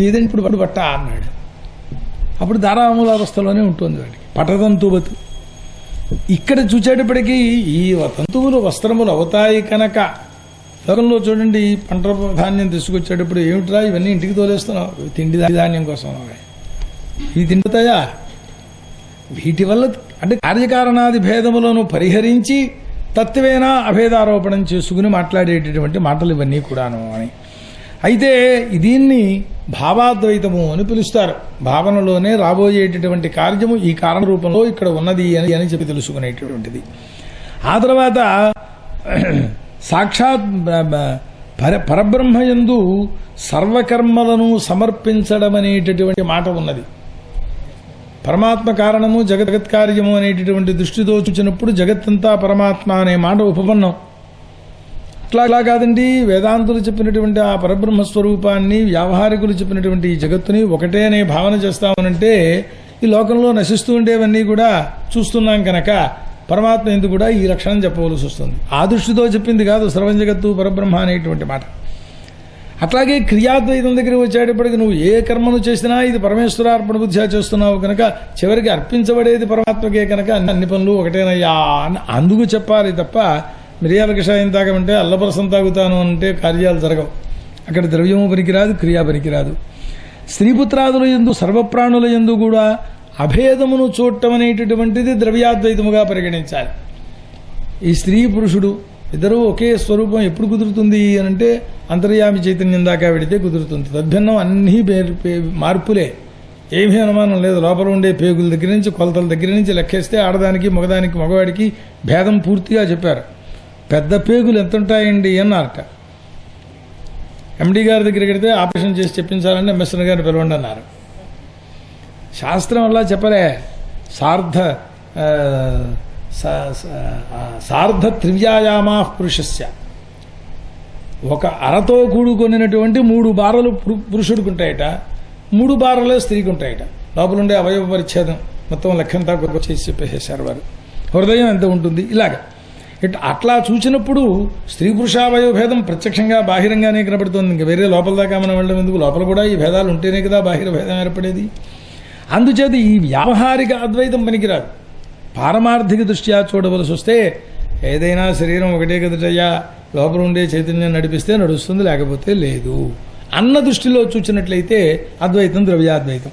ఏదండి ఇప్పుడు బట్ట అన్నాడు. అప్పుడు దారామూల అవస్థలోనే ఉంటుంది వాడికి. పటతంతువతు. ఇక్కడ చూసేటప్పటికీ ఈ తంతువులు వస్త్రములు అవుతాయి కనుక లోకంలో చూడండి, పంట ధాన్యం తీసుకొచ్చేటప్పుడు ఏమిట్రా ఇవన్నీ ఇంటికి తోలేస్తున్నావు, తిండి ధాన్యం కోసం, ఇవి తింటాయా? వీటి వల్ల అంటే కార్యకారణాది భేదములను పరిహరించి తత్వేనా అభేదారోపణం చేసుకుని మాట్లాడేటటువంటి మాటలు ఇవన్నీ కూడాను అని. అయితే దీన్ని భావాద్వైతము అని పిలుస్తారు. భావనలోనే రాబోయేటటువంటి కార్యము ఈ కారణ రూపంలో ఇక్కడ ఉన్నది అని చెప్పి తెలుసుకునేటటువంటిది. ఆ తర్వాత సాక్షాత్ పరబ్రహ్మయందు సర్వకర్మలను సమర్పించడం అనేటటువంటి మాట ఉన్నది. పరమాత్మ కారణము జగత్ కార్యము అనేటటువంటి దృష్టితో చూసినప్పుడు జగత్తంతా పరమాత్మ అనే మాట ఉపపన్నం. అట్లా కాదండి, వేదాంతులు చెప్పినటువంటి ఆ పరబ్రహ్మ స్వరూపాన్ని వ్యావహారికులు చెప్పినటువంటి ఈ జగత్తుని ఒకటే అనే భావన చేస్తామనంటే ఈ లోకంలో నశిస్తూ ఉండేవన్నీ కూడా చూస్తున్నాం కనుక పరమాత్మ ఎందుకు కూడా ఈ లక్షణం చెప్పవలసి వస్తుంది. ఆ దృష్టితో చెప్పింది కాదు సర్వం జగత్తు పరబ్రహ్మ అనేటువంటి మాట. అట్లాగే క్రియాద్వైతం దగ్గర వచ్చేటప్పటికి నువ్వు ఏ కర్మను చేసినా ఇది పరమేశ్వరార్పణ బుద్ధిగా చేస్తున్నావు కనుక చివరికి అర్పించబడేది పరమాత్మకే కనుక అన్ని పనులు ఒకటేనయ్యా అని అందుకు చెప్పాలి తప్ప మిరియాల కషాయం తాగమంటే అల్లపరసం తాగుతాను అంటే కార్యాలు జరగవు. అక్కడ ద్రవ్యము పనికిరాదు, క్రియా పనికిరాదు. స్త్రీపుత్రాదుల యందు సర్వప్రాణుల యందు కూడా అభేదమును చూడటం అనేటటువంటిది ద్రవ్యాద్వైతముగా పరిగణించాలి. ఈ స్త్రీ పురుషుడు ఇద్దరూ ఒకే స్వరూపం ఎప్పుడు కుదురుతుంది అనంటే అంతర్యామి చైతన్యం దాకా వెడితే కుదురుతుంది. తద్భిన్నం అన్నీ మార్పులే, ఏమీ అనుమానం లేదు. లోపల ఉండే పేగుల దగ్గర నుంచి కొలతల దగ్గర నుంచి లెక్కేస్తే ఆడదానికి మగదానికి మగవాడికి భేదం పూర్తిగా చెప్పారు. పెద్ద పేగులు ఎంత ఉంటాయండి అన్నారట. ఎండి గారి దగ్గరికి వెడితే ఆపరేషన్ చేసి చెప్పించాలంటే ఎంఎస్ఎన్ గారిని పిలవండి అన్నారు. శాస్త్రం అలా చెప్పలే. సార్ధ త్రివ్యాయామా పురుషస్య, ఒక అరతో కూడుకొనినటువంటి 3 బారలు పురుషుడికి ఉంటాయట, 3 బారలే స్త్రీకి ఉంటాయట. లోపలుండే అవయవ పరిచ్ఛేదం మొత్తం లెక్కంతా చేసి చెప్పేసేశారు వారు. హృదయం ఎంత ఉంటుంది ఇలాగ. అట్లా చూసినప్పుడు స్త్రీ పురుషావయవ భేదం ప్రత్యక్షంగా బాహిరంగానే కనబడుతుంది. ఇంకా వేరే లోపల దాకా మనం వెళ్ళడం ఎందుకు? లోపల కూడా ఈ భేదాలు ఉంటేనే కదా బాహిర భేదం ఏర్పడేది. అందుచేత ఈ వ్యావహారిక అద్వైతం పనికిరాదు. పారమార్థిక దృష్ట్యా చూడవలసి వస్తే ఏదైనా శరీరం ఒకటే కదటయ్యా, లోపల ఉండే చైతన్యం నడిపిస్తే నడుస్తుంది, లేకపోతే లేదు అన్న దృష్టిలో చూసినట్లయితే అద్వైతం ద్రవ్యాద్వైతం.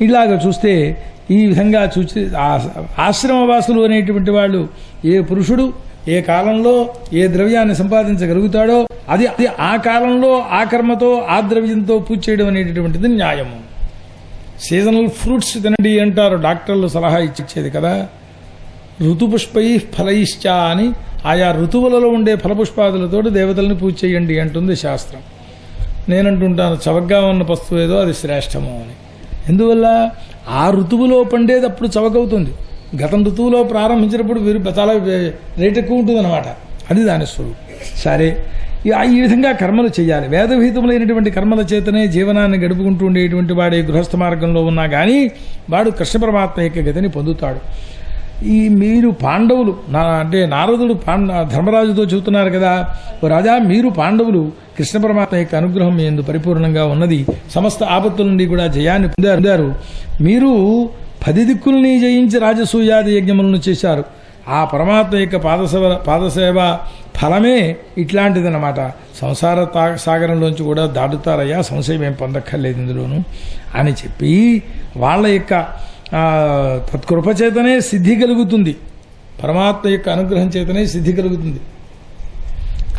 ఇలాగ చూస్తే ఈ విధంగా చూసి ఆశ్రమవాసులు అనేటువంటి వాళ్ళు ఏ పురుషుడు ఏ కాలంలో ఏ ద్రవ్యాన్ని సంపాదించగలుగుతాడో అది ఆ కాలంలో ఆ కర్మతో ఆ ద్రవ్యంతో పూజ చేయడం అనేటటువంటిది న్యాయము. సీజనల్ ఫ్రూట్స్ తినండి అంటారు డాక్టర్లు సలహా ఇచ్చేది కదా. ఋతుపుష్పై ఫలయిశ్చ అని ఆయా ఋతువులలో ఉండే ఫలపుష్పాదులతో దేవతల్ని పూజ చేయండి అంటుంది శాస్త్రం. నేనంటుంటాను చవకగా ఉన్న వస్తువు ఏదో అది శ్రేష్టము అని. ఎందువల్ల ఆ ఋతువులో పండేది అప్పుడు చవకవుతుంది. గతం ఋతువులో ప్రారంభించినప్పుడు చాలా రేట్ ఎక్కువ ఉంటుంది అనమాట. అది దాని స్వరూపం. సరే, ఈ విధంగా కర్మలు చేయాలి. వేదవిహితములైనటువంటి కర్మల చేతనే జీవనాన్ని గడుపుకుంటూ ఉండేటువంటి వాడే గృహస్థ మార్గంలో ఉన్నా కానీ వాడు కృష్ణ పరమాత్మ యొక్క గతిని పొందుతాడు. ఈ మీరు పాండవులు అంటే నారదుడు ధర్మరాజుతో చెబుతున్నారు కదా, ఓ రాజా మీరు పాండవులు కృష్ణ పరమాత్మ యొక్క అనుగ్రహం మీ యందు పరిపూర్ణంగా ఉన్నది, సమస్త ఆపత్తుల నుండి కూడా జయాన్ని పొందారు. మీరు 10 దిక్కుల్ని జయించి రాజసూయాది యజ్ఞములను చేశారు. ఆ పరమాత్మ యొక్క పాదసేవ ఫలమే ఇట్లాంటిదన్నమాట. సంసార సాగరంలోంచి కూడా దాటుతారయ్యా, సంశయం ఏం పొందక్కర్లేదు ఇందులోను అని చెప్పి వాళ్ళ యొక్క తత్కృప చేతనే సిద్ధి కలుగుతుంది, పరమాత్మ యొక్క అనుగ్రహం చేతనే సిద్ధి కలుగుతుంది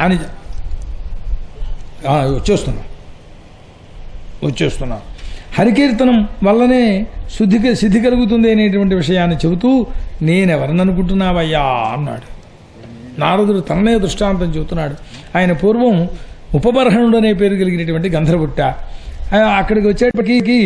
అని వచ్చేస్తున్నాం. హరికీర్తనం వల్లనే సిద్ధి కలుగుతుంది అనేటువంటి విషయాన్ని చెబుతూ నేనెవరిననుకుంటున్నావయ్యా అన్నాడు. నారదుడు తననే దృష్టాంతం చెబుతున్నాడు. ఆయన పూర్వం ఉపబర్హణుడు అనే పేరు కలిగినటువంటి గంధర్వుట్ట. అక్కడికి వచ్చేటప్పటికి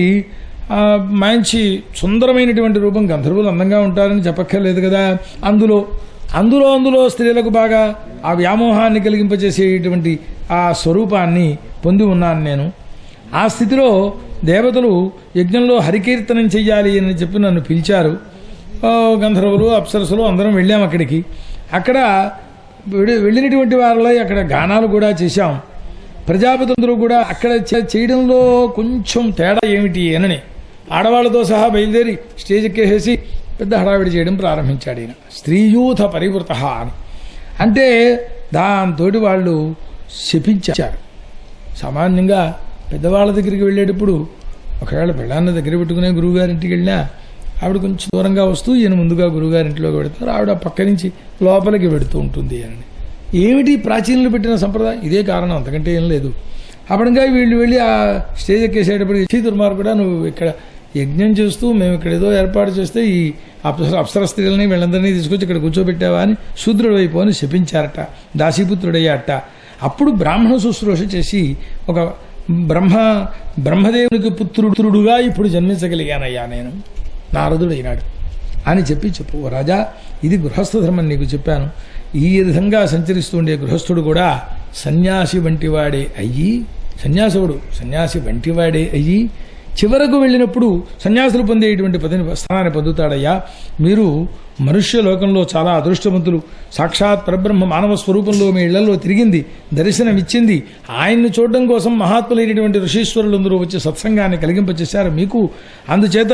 మంచి సుందరమైనటువంటి రూపం. గంధర్వులు అందంగా ఉంటారని చెప్పక్కర్లేదు కదా. అందులో స్త్రీలకు బాగా ఆ వ్యామోహాన్ని కలిగింపజేసేటువంటి ఆ స్వరూపాన్ని పొంది ఉన్నాను నేను. ఆ స్థితిలో దేవతలు యజ్ఞంలో హరికీర్తనం చెయ్యాలి అని చెప్పి నన్ను పిలిచారు. గంధర్వులు అప్సరసులు అందరం వెళ్ళాం అక్కడికి. అక్కడ వెళ్ళినటువంటి వారిలో అక్కడ గానాలు కూడా చేశాం. ప్రజాపతులందరూ కూడా అక్కడ చేయడంలో కొంచెం తేడా ఏమిటి అని ఆడవాళ్లతో సహా బయలుదేరి స్టేజ్ ఎక్కేసేసి పెద్ద హడావిడి చేయడం ప్రారంభించాడు ఈయన. స్త్రీయూథ పరివృత అని అంటే దాంతో వాళ్ళు శపించారు. సామాన్యంగా పెద్దవాళ్ళ దగ్గరికి వెళ్ళేటప్పుడు ఒకవేళ పెళ్ళాన్న దగ్గర పెట్టుకునే గురువుగారింటికి వెళ్ళినా ఆవిడ కొంచెం దూరంగా వస్తూ ఈయన ముందుగా గురువుగారింటిలోకి పెడతారు, ఆవిడ పక్క నుంచి లోపలికి పెడుతూ ఉంటుంది అని. ఏమిటి ప్రాచీనులు పెట్టిన సంప్రదాయం? ఇదే కారణం, అంతకంటే ఏం లేదు. అప్పుడుగా వీళ్ళు వెళ్ళి ఆ స్టేజ్ ఎక్కేసేటప్పుడు దుర్మార్గుడా నువ్వు ఇక్కడ యజ్ఞం చేస్తూ మేము ఇక్కడ ఏదో ఏర్పాటు చేస్తే ఈ అప్సర స్త్రీలని వీళ్ళందరినీ తీసుకొచ్చి ఇక్కడ కూర్చోబెట్టావా అని శూద్రుడు అయిపో అని శపించారట. దాసీపుత్రుడయ్యాట. అప్పుడు బ్రాహ్మణ శుశ్రూష చేసి ఒక బ్రహ్మదేవునికి పుత్రుడుగా ఇప్పుడు జన్మించగలిగానయ్యా నేను నారదుడైనాడు అని చెప్పు రాజా, ఇది గృహస్థ ధర్మం నీకు చెప్పాను. ఈ విధంగా సంచరిస్తుండే గృహస్థుడు కూడా సన్యాసి వంటివాడే అయ్యి, సన్యాసి వంటివాడే అయ్యి చివరకు వెళ్ళినప్పుడు సన్యాసులు పొందేటువంటి స్థానాన్ని పొందుతాడయ్యా. మీరు మనుష్య లోకంలో చాలా అదృష్టవంతులు. సాక్షాత్ పరబ్రహ్మ మానవ స్వరూపంలో మీ ఇళ్లలో తిరిగింది, దర్శనమిచ్చింది. ఆయన్ని చూడడం కోసం మహాత్ములైనటువంటి ఋషీశ్వరులందరూ వచ్చి సత్సంగాన్ని కలిగింపచేశారు మీకు. అందుచేత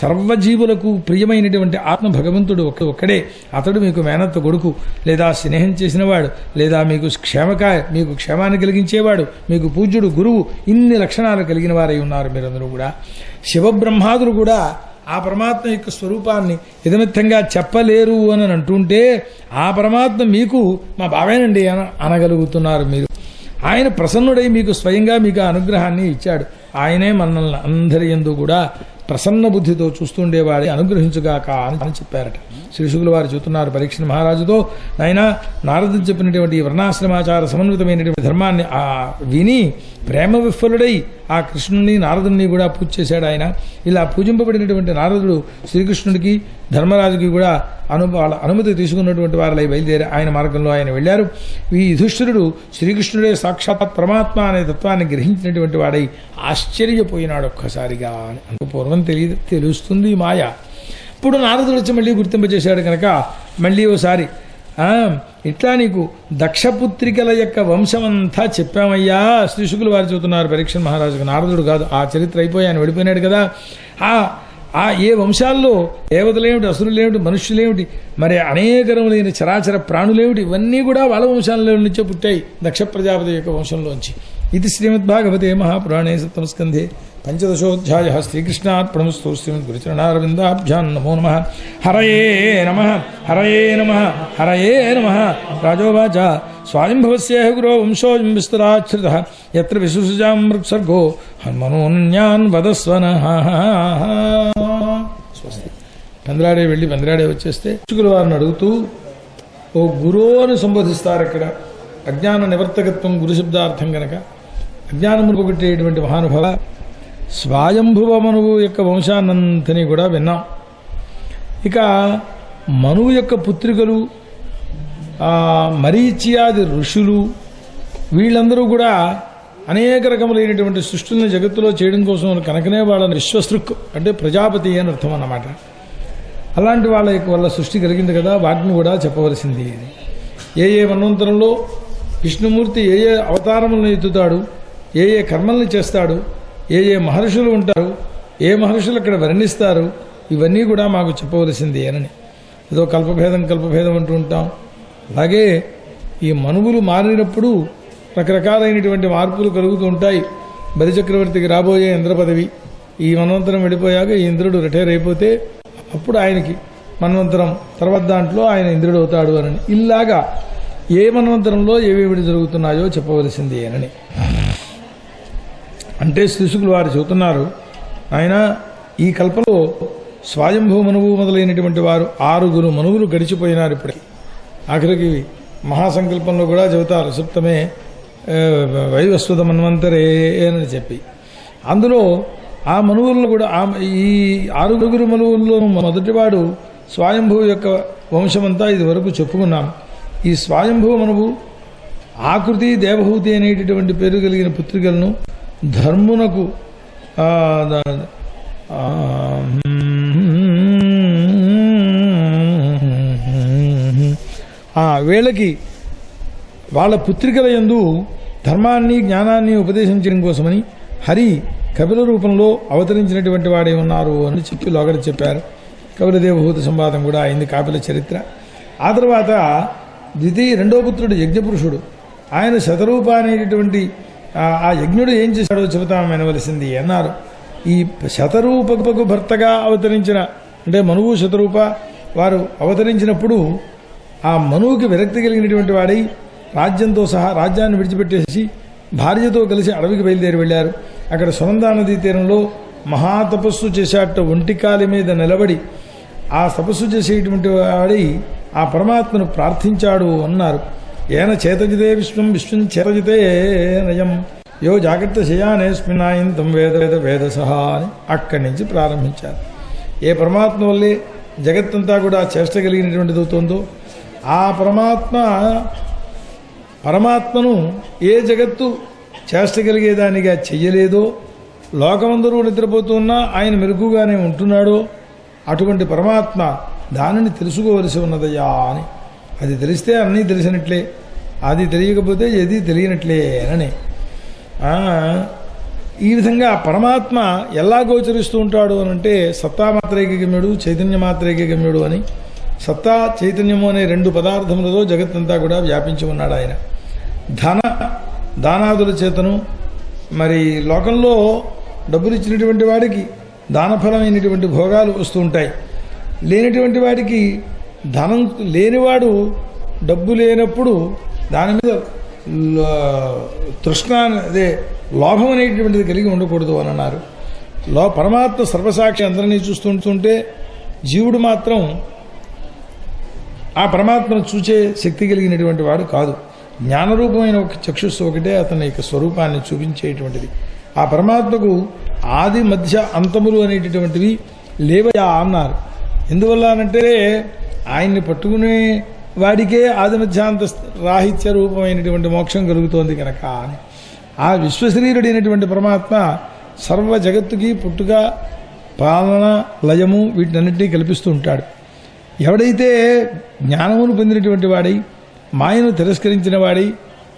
సర్వజీవులకు ప్రియమైనటువంటి ఆత్మ భగవంతుడు ఒక్కడే. అతడు మీకు మేనత్త కొడుకు, లేదా స్నేహం చేసినవాడు, లేదా మీకు క్షేమాన్ని కలిగించేవాడు, మీకు పూజ్యుడు, గురువు. ఇన్ని లక్షణాలు కలిగిన వారై ఉన్నారు మీరందరూ కూడా. శివబ్రహ్మాదులు కూడా ఆ పరమాత్మ యొక్క స్వరూపాన్ని ఇదమిత్తంగా చెప్పలేరు అని అంటుంటే, ఆ పరమాత్మ మీకు మా బావేనండి అనగలుగుతున్నారు మీరు. ఆయన ప్రసన్నుడై మీకు స్వయంగా మీకు అనుగ్రహాన్ని ఇచ్చాడు. ఆయనే మనల్ని అందరి యందు కూడా ప్రసన్న బుద్ధితో చూస్తుండేవాడే అనుగ్రహించుగాక అని చెప్పారట. శ్రీశుకుల వారు చెబుతున్నారు పరీక్ష మహారాజుతో, నాయనా నారదుడు చెప్పినటువంటి వర్ణాశ్రమాచార సమన్వితమైనటువంటి ధర్మాన్ని విని ప్రేమ విఫలుడై ఆ కృష్ణుని నారదుని కూడా పూజ చేశాడు ఆయన. ఇలా పూజింపబడినటువంటి నారదుడు శ్రీకృష్ణుడికి ధర్మరాజుకి కూడా అనుమతి తీసుకున్నటువంటి వారిలై బయలుదేరి ఆయన మార్గంలో ఆయన వెళ్లారు. ఈ యుధిష్ఠిరుడు శ్రీకృష్ణుడే సాక్షాత్ పరమాత్మ అనే తత్వాన్ని గ్రహించినటువంటి వాడై ఆశ్చర్యపోయినాడు ఒక్కసారిగా. అని పూర్వం తెలుస్తుంది మాయ. ఇప్పుడు నారదుడు వచ్చి మళ్ళీ గుర్తింపజేశాడు కనుక మళ్ళీ ఓసారి ఇట్లా నీకు దక్షపుత్రికల యొక్క వంశమంతా చెప్పామయ్యా. శ్రీశుకులు వారు చెబుతున్నారు పరీక్ష మహారాజుకు, నారదుడు కాదు. ఆ చరిత్ర అయిపోయి ఆయన వెళ్ళిపోయినాడు కదా. ఏ వంశాల్లో దేవతలేమిటి, అసురులేమిటి, మనుష్యులేమిటి, మరి అనేకరములైన చరాచర ప్రాణులేమిటి, ఇవన్నీ కూడా వాళ్ళ వంశాలలో నుంచే పుట్టాయి, దక్ష ప్రజాపతి యొక్క వంశంలోంచి. ఇది శ్రీమద్భాగవతే మహాపురాణే సప్తమస్కంధే పంచదశోధ్యాయ. శ్రీకృష్ణార్పణమస్తు. శ్రీమద్ గురుచరణారవిందాభ్యాం నమో నమః. హరయే నమః, హరయే నమః, హరయే నమః. రాజోవాచ స్వాయంభవస్య గురో వంశోऽयं విస్తరాశ్రితః యత్ర విశుసృజామృత్సర్గో హన్మనోన్యాన్ వదస్వనః. స్వస్తి. పంద్రాడే వెళ్ళి పంద్రాడే వచ్చేస్తే ఋషుకుల వారిని అడుగుతూ ఓ గురో అని సంబోధిస్తారు. ఇక్కడ అజ్ఞాన నివర్తకత్వం గురు శబ్దార్థం కనుక అజ్ఞానమును పోగొట్టేటువంటి మహానుభావ స్వయంభువ మనువు యొక్క వంశాన్నంతని కూడా విన్నాం. ఇక మనువు యొక్క పుత్రికలు మరీచియాది ఋషులు వీళ్ళందరూ కూడా అనేక రకములైనటువంటి సృష్టిని జగత్తులో చేయడం కోసం కనుకనే వాళ్ళని విశ్వసృక్ అంటే ప్రజాపతి అని అర్థం అన్నమాట. అలాంటి వాళ్ళ యొక్క వల్ల సృష్టి కలిగింది కదా, వాటిని కూడా చెప్పవలసింది. ఏ మన్వంతరంలో విష్ణుమూర్తి ఏ అవతారములను ఎత్తుతాడు, ఏ కర్మల్ని చేస్తాడు, ఏ మహర్షులు ఉంటారు, ఏ మహర్షులు అక్కడ వర్ణిస్తారు, ఇవన్నీ కూడా మాకు చెప్పవలసింది అని. ఏదో కల్పభేదం అంటూ ఉంటాం. అలాగే ఈ మనువులు మారినప్పుడు రకరకాలైనటువంటి మార్పులు కలుగుతూ ఉంటాయి. బలిచక్రవర్తికి రాబోయే ఇంద్ర పదవి, ఈ మన్వంతరం వెళ్ళిపోయాక ఈ ఇంద్రుడు రిటైర్ అయిపోతే అప్పుడు ఆయనకి మన్వంతరం తర్వాత దాంట్లో ఆయన ఇంద్రుడు అవుతాడు అని. ఇలాగా ఏ మన్వంతరంలో ఏవేవిడి జరుగుతున్నాయో చెప్పవలసింది అని. అంటే శ్రీశుకులు వారు చెబుతున్నారు, ఆయన ఈ కల్పలో స్వయంభూ మనువు మొదలైనటువంటి వారు 6 మనువులు గడిచిపోయినారు. ఇప్పటికి ఆఖరికి మహాసంకల్పంలో కూడా చెబుతారు సప్తమే వైవస్వత మన్వంతరే అని చెప్పి. అందులో ఆ మనువులను కూడా ఈ 6 మనువుల్లో మొదటివాడు స్వయంభూ యొక్క వంశమంతా ఇది వరకు చెప్పుకున్నాం. ఈ స్వయంభూ మనువు ఆకృతి దేవహూతి అనేటటువంటి పేరు కలిగిన పుత్రికలను ధర్మునకు వీళ్ళకి వాళ్ళ పుత్రికల యందు ధర్మాన్ని జ్ఞానాన్ని ఉపదేశించడం కోసమని హరి కపిల రూపంలో అవతరించినటువంటి వాడే ఉన్నారు అని చెప్పి లోగడ చెప్పారు. కపిల దేవహూతి సంవాదం కూడా అయింది కాపిల చరిత్ర. ఆ తర్వాత రెండో పుత్రుడు యజ్ఞపురుషుడు. ఆయన శతరూప అనేటటువంటి ఆ యజ్ఞుడు ఏం చేశాడో చెబుతాం వినవలసింది అన్నారు. ఈ శతరూపకు భర్తగా అవతరించిన అంటే మనువు శతరూప వారు అవతరించినప్పుడు ఆ మనువుకి విరక్తి కలిగినటువంటి వాడై రాజ్యంతో సహా రాజ్యాన్ని విడిచిపెట్టేసి భార్యతో కలిసి అడవికి బయలుదేరి వెళ్ళారు. అక్కడ సునందా నదీ తీరంలో మహాతపస్సు చేసేట ఒంటికాలి మీద నిలబడి ఆ తపస్సు చేసేటువంటి వాడి ఆ పరమాత్మను ప్రార్థించాడు అన్నారు. ఏన చేతజితే విశ్వం చేతజితే నయం యో జాగ్రత్త శయానేస్మిన్నాయంతం వేద వేద సహా అని అక్కడి నుంచి ప్రారంభించారు. ఏ పరమాత్మ వల్లే జగత్తంతా కూడా చేష్ట కలిగినటువంటిది అవుతుందో ఆ పరమాత్మను ఏ జగత్తు చేష్ట కలిగేదానిగా చెయ్యలేదో, లోకమందరూ నిద్రపోతున్నా ఆయన మెరుగుగానే ఉంటున్నాడో అటువంటి పరమాత్మ దానిని తెలుసుకోవలసి ఉన్నదయ్యా అని. అది తెలిస్తే అన్నీ తెలిసినట్లే, అది తెలియకపోతే ఏది తెలియనట్లే అని. ఈ విధంగా పరమాత్మ ఎలా గోచరిస్తూ ఉంటాడు అనంటే సత్తామాత్రైకగమ్యుడు, చైతన్యమాత్రైకగమ్యుడు అని. సత్తా చైతన్యము అనే రెండు పదార్థములతో జగత్తంతా కూడా వ్యాపించి ఉన్నాడు ఆయన. దానాదుల చేతను మరి లోకంలో డబ్బులు ఇచ్చినటువంటి వాడికి దానఫలమైనటువంటి భోగాలు వస్తూ ఉంటాయి. లేనటువంటి వాడికి ధనం లేనివాడు డబ్బు లేనప్పుడు దాని మీద తృష్ణ అదే లోభం అనేటువంటిది కలిగి ఉండకూడదు అని అన్నారు. పరమాత్మ సర్వసాక్షి అందరినీ చూస్తుంటే జీవుడు మాత్రం ఆ పరమాత్మను చూచే శక్తి కలిగినటువంటి వాడు కాదు. జ్ఞానరూపమైన ఒక చక్షుస్సు ఒకటే అతని యొక్క స్వరూపాన్ని చూపించేటువంటిది. ఆ పరమాత్మకు ఆది మధ్య అంతములు అనేటటువంటివి లేవయా అన్నారు. ఎందువల్ల అనంటే ఆయన్ని పట్టుకునే వాడికే ఆది మధ్యాంత రాహిత్య రూపమైనటువంటి మోక్షం కలుగుతోంది కనుక అని. ఆ విశ్వశరీరుడైనటువంటి పరమాత్మ సర్వ జగత్తుకి పుట్టుక, పాలన, లయము వీటినన్నింటినీ కల్పిస్తూ ఉంటాడు. ఎవడైతే జ్ఞానమును పొందినటువంటి వాడై, మాయను తిరస్కరించిన వాడై,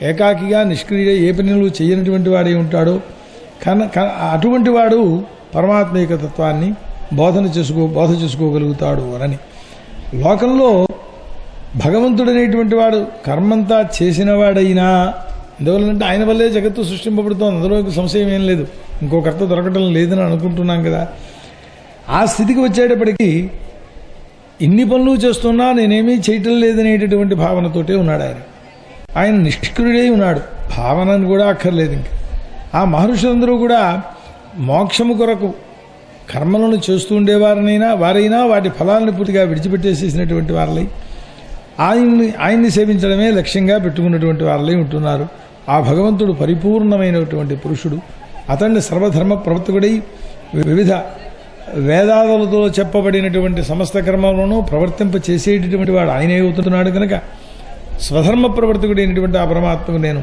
ఏకాకిగా నిష్క్రియ ఏ పనులు చేయనటువంటి వాడై ఉంటాడో అటువంటి వాడు పరమాత్మ యొక్క తత్వాన్ని బోధ చేసుకోగలుగుతాడు అని. లోకంలో భగవంతుడనేటువంటి వాడు కర్మంతా చేసిన వాడైనా, ఎందువల్లంటే ఆయన వల్లే జగత్తు సృష్టింపబడుతోంది, అందులో సంశయం ఏం లేదు, ఇంకో కర్త దొరకటం లేదని అనుకుంటున్నాం కదా. ఆ స్థితికి వచ్చేటప్పటికీ ఇన్ని పనులు చేస్తున్నా నేనేమీ చేయటం లేదనేటటువంటి భావనతోటే ఉన్నాడు ఆయన. ఆయన నిష్క్రియుడై ఉన్నాడు, భావనను కూడా అక్కర్లేదు. ఇంకా ఆ మహర్షులందరూ కూడా మోక్షము కొరకు కర్మలను చేస్తూ వారైనా వాటి ఫలాలను పూర్తిగా విడిచిపెట్టేసేసినటువంటి వారలై ఆయన్ని సేవించడమే లక్ష్యంగా పెట్టుకున్నటువంటి వారలై ఉంటున్నారు. ఆ భగవంతుడు పరిపూర్ణమైనటువంటి పురుషుడు. అతన్ని సర్వధర్మ ప్రవర్తకుడై వివిధ వేదాలతో చెప్పబడినటువంటి సమస్త కర్మలను ప్రవర్తింప చేసేటటువంటి వాడు ఆయనే అవుతున్నాడు కనుక స్వధర్మ ప్రవర్తకుడైనటువంటి ఆ పరమాత్మకు నేను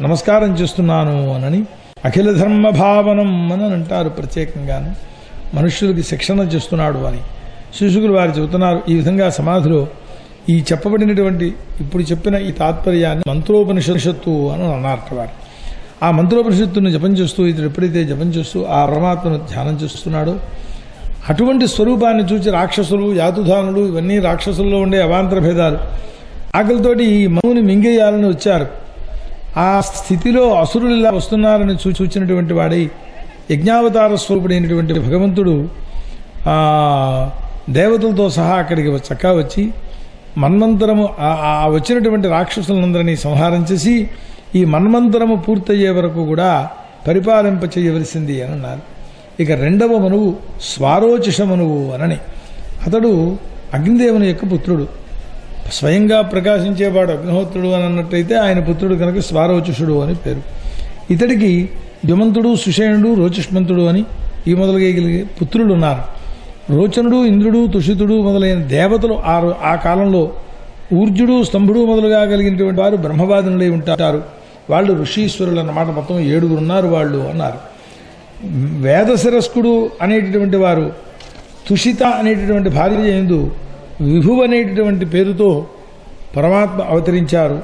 నమస్కారం చేస్తున్నాను అని అఖిల ధర్మ భావనం అని అంటారు. ప్రత్యేకంగాను మనుష్యులకి శిక్షణ చేస్తున్నాడు అని శిశుకులు వారు చెబుతున్నారు. ఈ విధంగా సమాధిలో ఈ చెప్పబడినటువంటి ఇప్పుడు చెప్పిన ఈ తాత్పర్యాన్ని మంత్రోపనిషత్తు అని అన్నారట వారు. ఆ మంత్రోపనిషత్తును జపం చేస్తూ ఇతడు ఎప్పుడైతే జపం చేస్తూ ఆ పరమాత్మను ధ్యానం చేస్తున్నాడో అటువంటి స్వరూపాన్ని చూసి రాక్షసులు, యాతుధానులు ఇవన్నీ రాక్షసుల్లో ఉండే అవాంతర భేదాలు ఆకలితోటి ఈ మనువుని మింగేయాలని వచ్చారు. ఆ స్థితిలో అసురులు ఇలా వస్తున్నారని చూచినటువంటి వాడై యజ్ఞావతార స్వరూపుడైనటువంటి భగవంతుడు దేవతలతో సహా అక్కడికి చక్కా వచ్చి మన్వంతరము వచ్చినటువంటి రాక్షసులందరినీ సంహారం చేసి ఈ మన్వంతరము పూర్తయ్యే వరకు కూడా పరిపాలింప చేయవలసింది అని అన్నారు. ఇక రెండవ మనువు స్వారోచిష మనువు అనని. అతడు అగ్నిదేవుని యొక్క పుత్రుడు, స్వయంగా ప్రకాశించేవాడు అగ్నిహోత్రుడు అని అన్నట్టయితే ఆయన పుత్రుడు కనుక స్వారోచిషుడు అని పేరు. ఇతడికి ద్యుమంతుడు, సుషేణుడు, రోచిష్మంతుడు అని ఈ మొదలుగా పుత్రులు ఉన్నారు. రోచనుడు, ఇంద్రుడు, తుషితుడు మొదలైన దేవతలు ఆ కాలంలో ఊర్జుడు, స్తంభుడు మొదలుగా కలిగినటువంటి వారు బ్రహ్మవాదినులై ఉంటారు. వాళ్ళు ఋషీశ్వరులు అన్నమాట. మొత్తం 7 ఉన్నారు వాళ్ళు అన్నారు. వేదశిరస్కుడు అనేటటువంటి వారు తుషిత అనేటటువంటి భార్య యందు విభువు అనేటటువంటి పేరుతో పరమాత్మ అవతరించారు.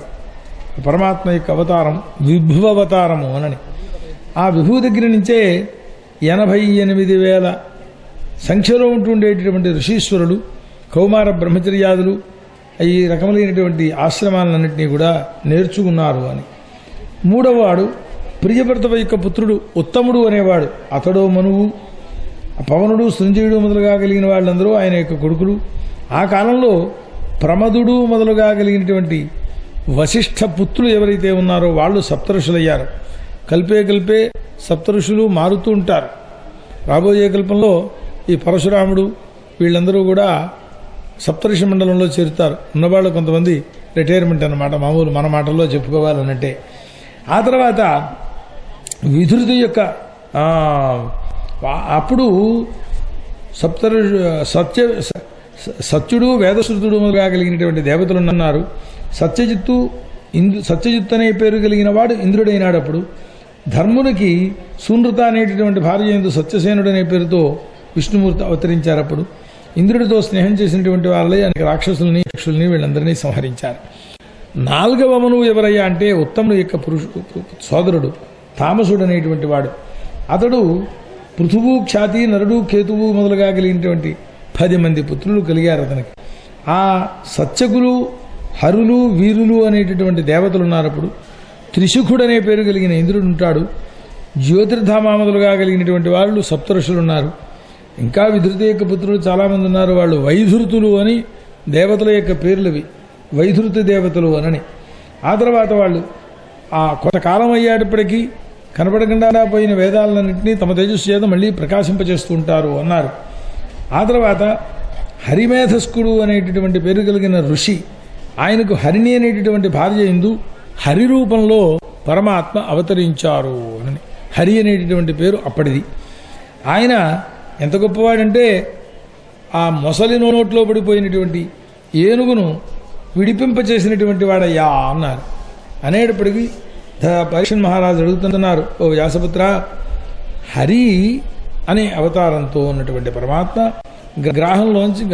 పరమాత్మ యొక్క అవతారం విభువ అవతారము అనని. ఆ విభువు దగ్గర నుంచే 88,000 సంఖ్యలో ఉంటుండేటటువంటి ఋషీశ్వరులు, కౌమార బ్రహ్మచర్యాదులు ఈ రకములైనటువంటి ఆశ్రమాలన్నింటినీ కూడా నేర్చుకున్నారు అని. మూడవవాడు ప్రియభర్త యొక్క పుత్రుడు ఉత్తముడు అనేవాడు. అతడో మనువు, పవనుడు, సంజయుడు మొదలుగా కలిగిన వాళ్ళందరూ ఆయన యొక్క కొడుకులు. ఆ కాలంలో ప్రమదుడు మొదలుగా కలిగినటువంటి వశిష్ఠ పుత్రులు ఎవరైతే ఉన్నారో వాళ్ళు సప్తఋషులయ్యారు. కల్పే సప్తఋషులు మారుతూ ఉంటారు. రాబోయే కల్పంలో ఈ పరశురాముడు వీళ్ళందరూ కూడా సప్తఋషి మండలంలో చేరుతారు. ఉన్నవాళ్ళు కొంతమంది రిటైర్మెంట్ అన్నమాట, మామూలు మన మాటల్లో చెప్పుకోవాలనంటే. ఆ తర్వాత విధురుడి యొక్క అప్పుడు సత్యుడు వేదశ్రుతుడు మొదలుగా కలిగినటువంటి దేవతలు ఉన్నారు. సత్యజిత్తు సత్యజిత్తు అనే పేరు కలిగిన వాడు ఇంద్రుడైనాడు. అప్పుడు ధర్మునికి సూనృత అనేటటువంటి భార్య ఎందు సత్యసేనుడు అనే పేరుతో విష్ణుమూర్తి అవతరించారు. అప్పుడు ఇంద్రుడితో స్నేహం చేసినటువంటి వాళ్ళే అనేక రాక్షసుల్ని యక్షుల్ని వీళ్ళందరినీ సంహరించారు. 4వ మనువు ఎవరయ్యా అంటే ఉత్తముడు యొక్క సోదరుడు తామసుడు అనేటువంటి వాడు. అతడు పృథువు, ఖ్యాతి, నరుడు, కేతువు మొదలుగా కలిగినటువంటి 10 మంది పుత్రులు కలిగారు అతనికి. ఆ సత్యకులు, హరులు, వీరులు అనేటటువంటి దేవతలు ఉన్నారు. అప్పుడు త్రిశుఖుడు అనే పేరు కలిగిన ఇంద్రుడు ఉంటాడు. జ్యోతిర్ధామ మొదలుగా కలిగినటువంటి వాళ్ళు సప్తఋషులు ఉన్నారు. ఇంకా విధృతి యొక్క పుత్రులు చాలామంది ఉన్నారు. వాళ్ళు వైధృతులు అని దేవతల యొక్క పేర్లువి, వైధృతి దేవతలు అనని. ఆ తర్వాత వాళ్ళు ఆ కొంతకాలం అయ్యేటప్పటికీ కనపడకుండా పోయిన వేదాలన్నింటినీ తమ తేజస్సు చేత మళ్ళీ ప్రకాశింపచేస్తూ ఉంటారు అన్నారు. ఆ తర్వాత హరిమేధస్కుడు అనేటటువంటి పేరు కలిగిన ఋషి, ఆయనకు హరిణి అనేటటువంటి భార్య ఎందు హరి రూపంలో పరమాత్మ అవతరించారు అని హరి అనేటటువంటి పేరు అప్పటిది. ఆయన ఎంత గొప్పవాడంటే ఆ మొసలి నోట్లో పడిపోయినటువంటి ఏనుగును విడిపింపచేసినటువంటి వాడయ్యా అన్నారు. అనేటప్పటికీ పరీక్షణ్ మహారాజు అడుగుతున్నారు, ఓ వ్యాసపుత్ర, హరి అనే అవతారంతో ఉన్నటువంటి పరమాత్మ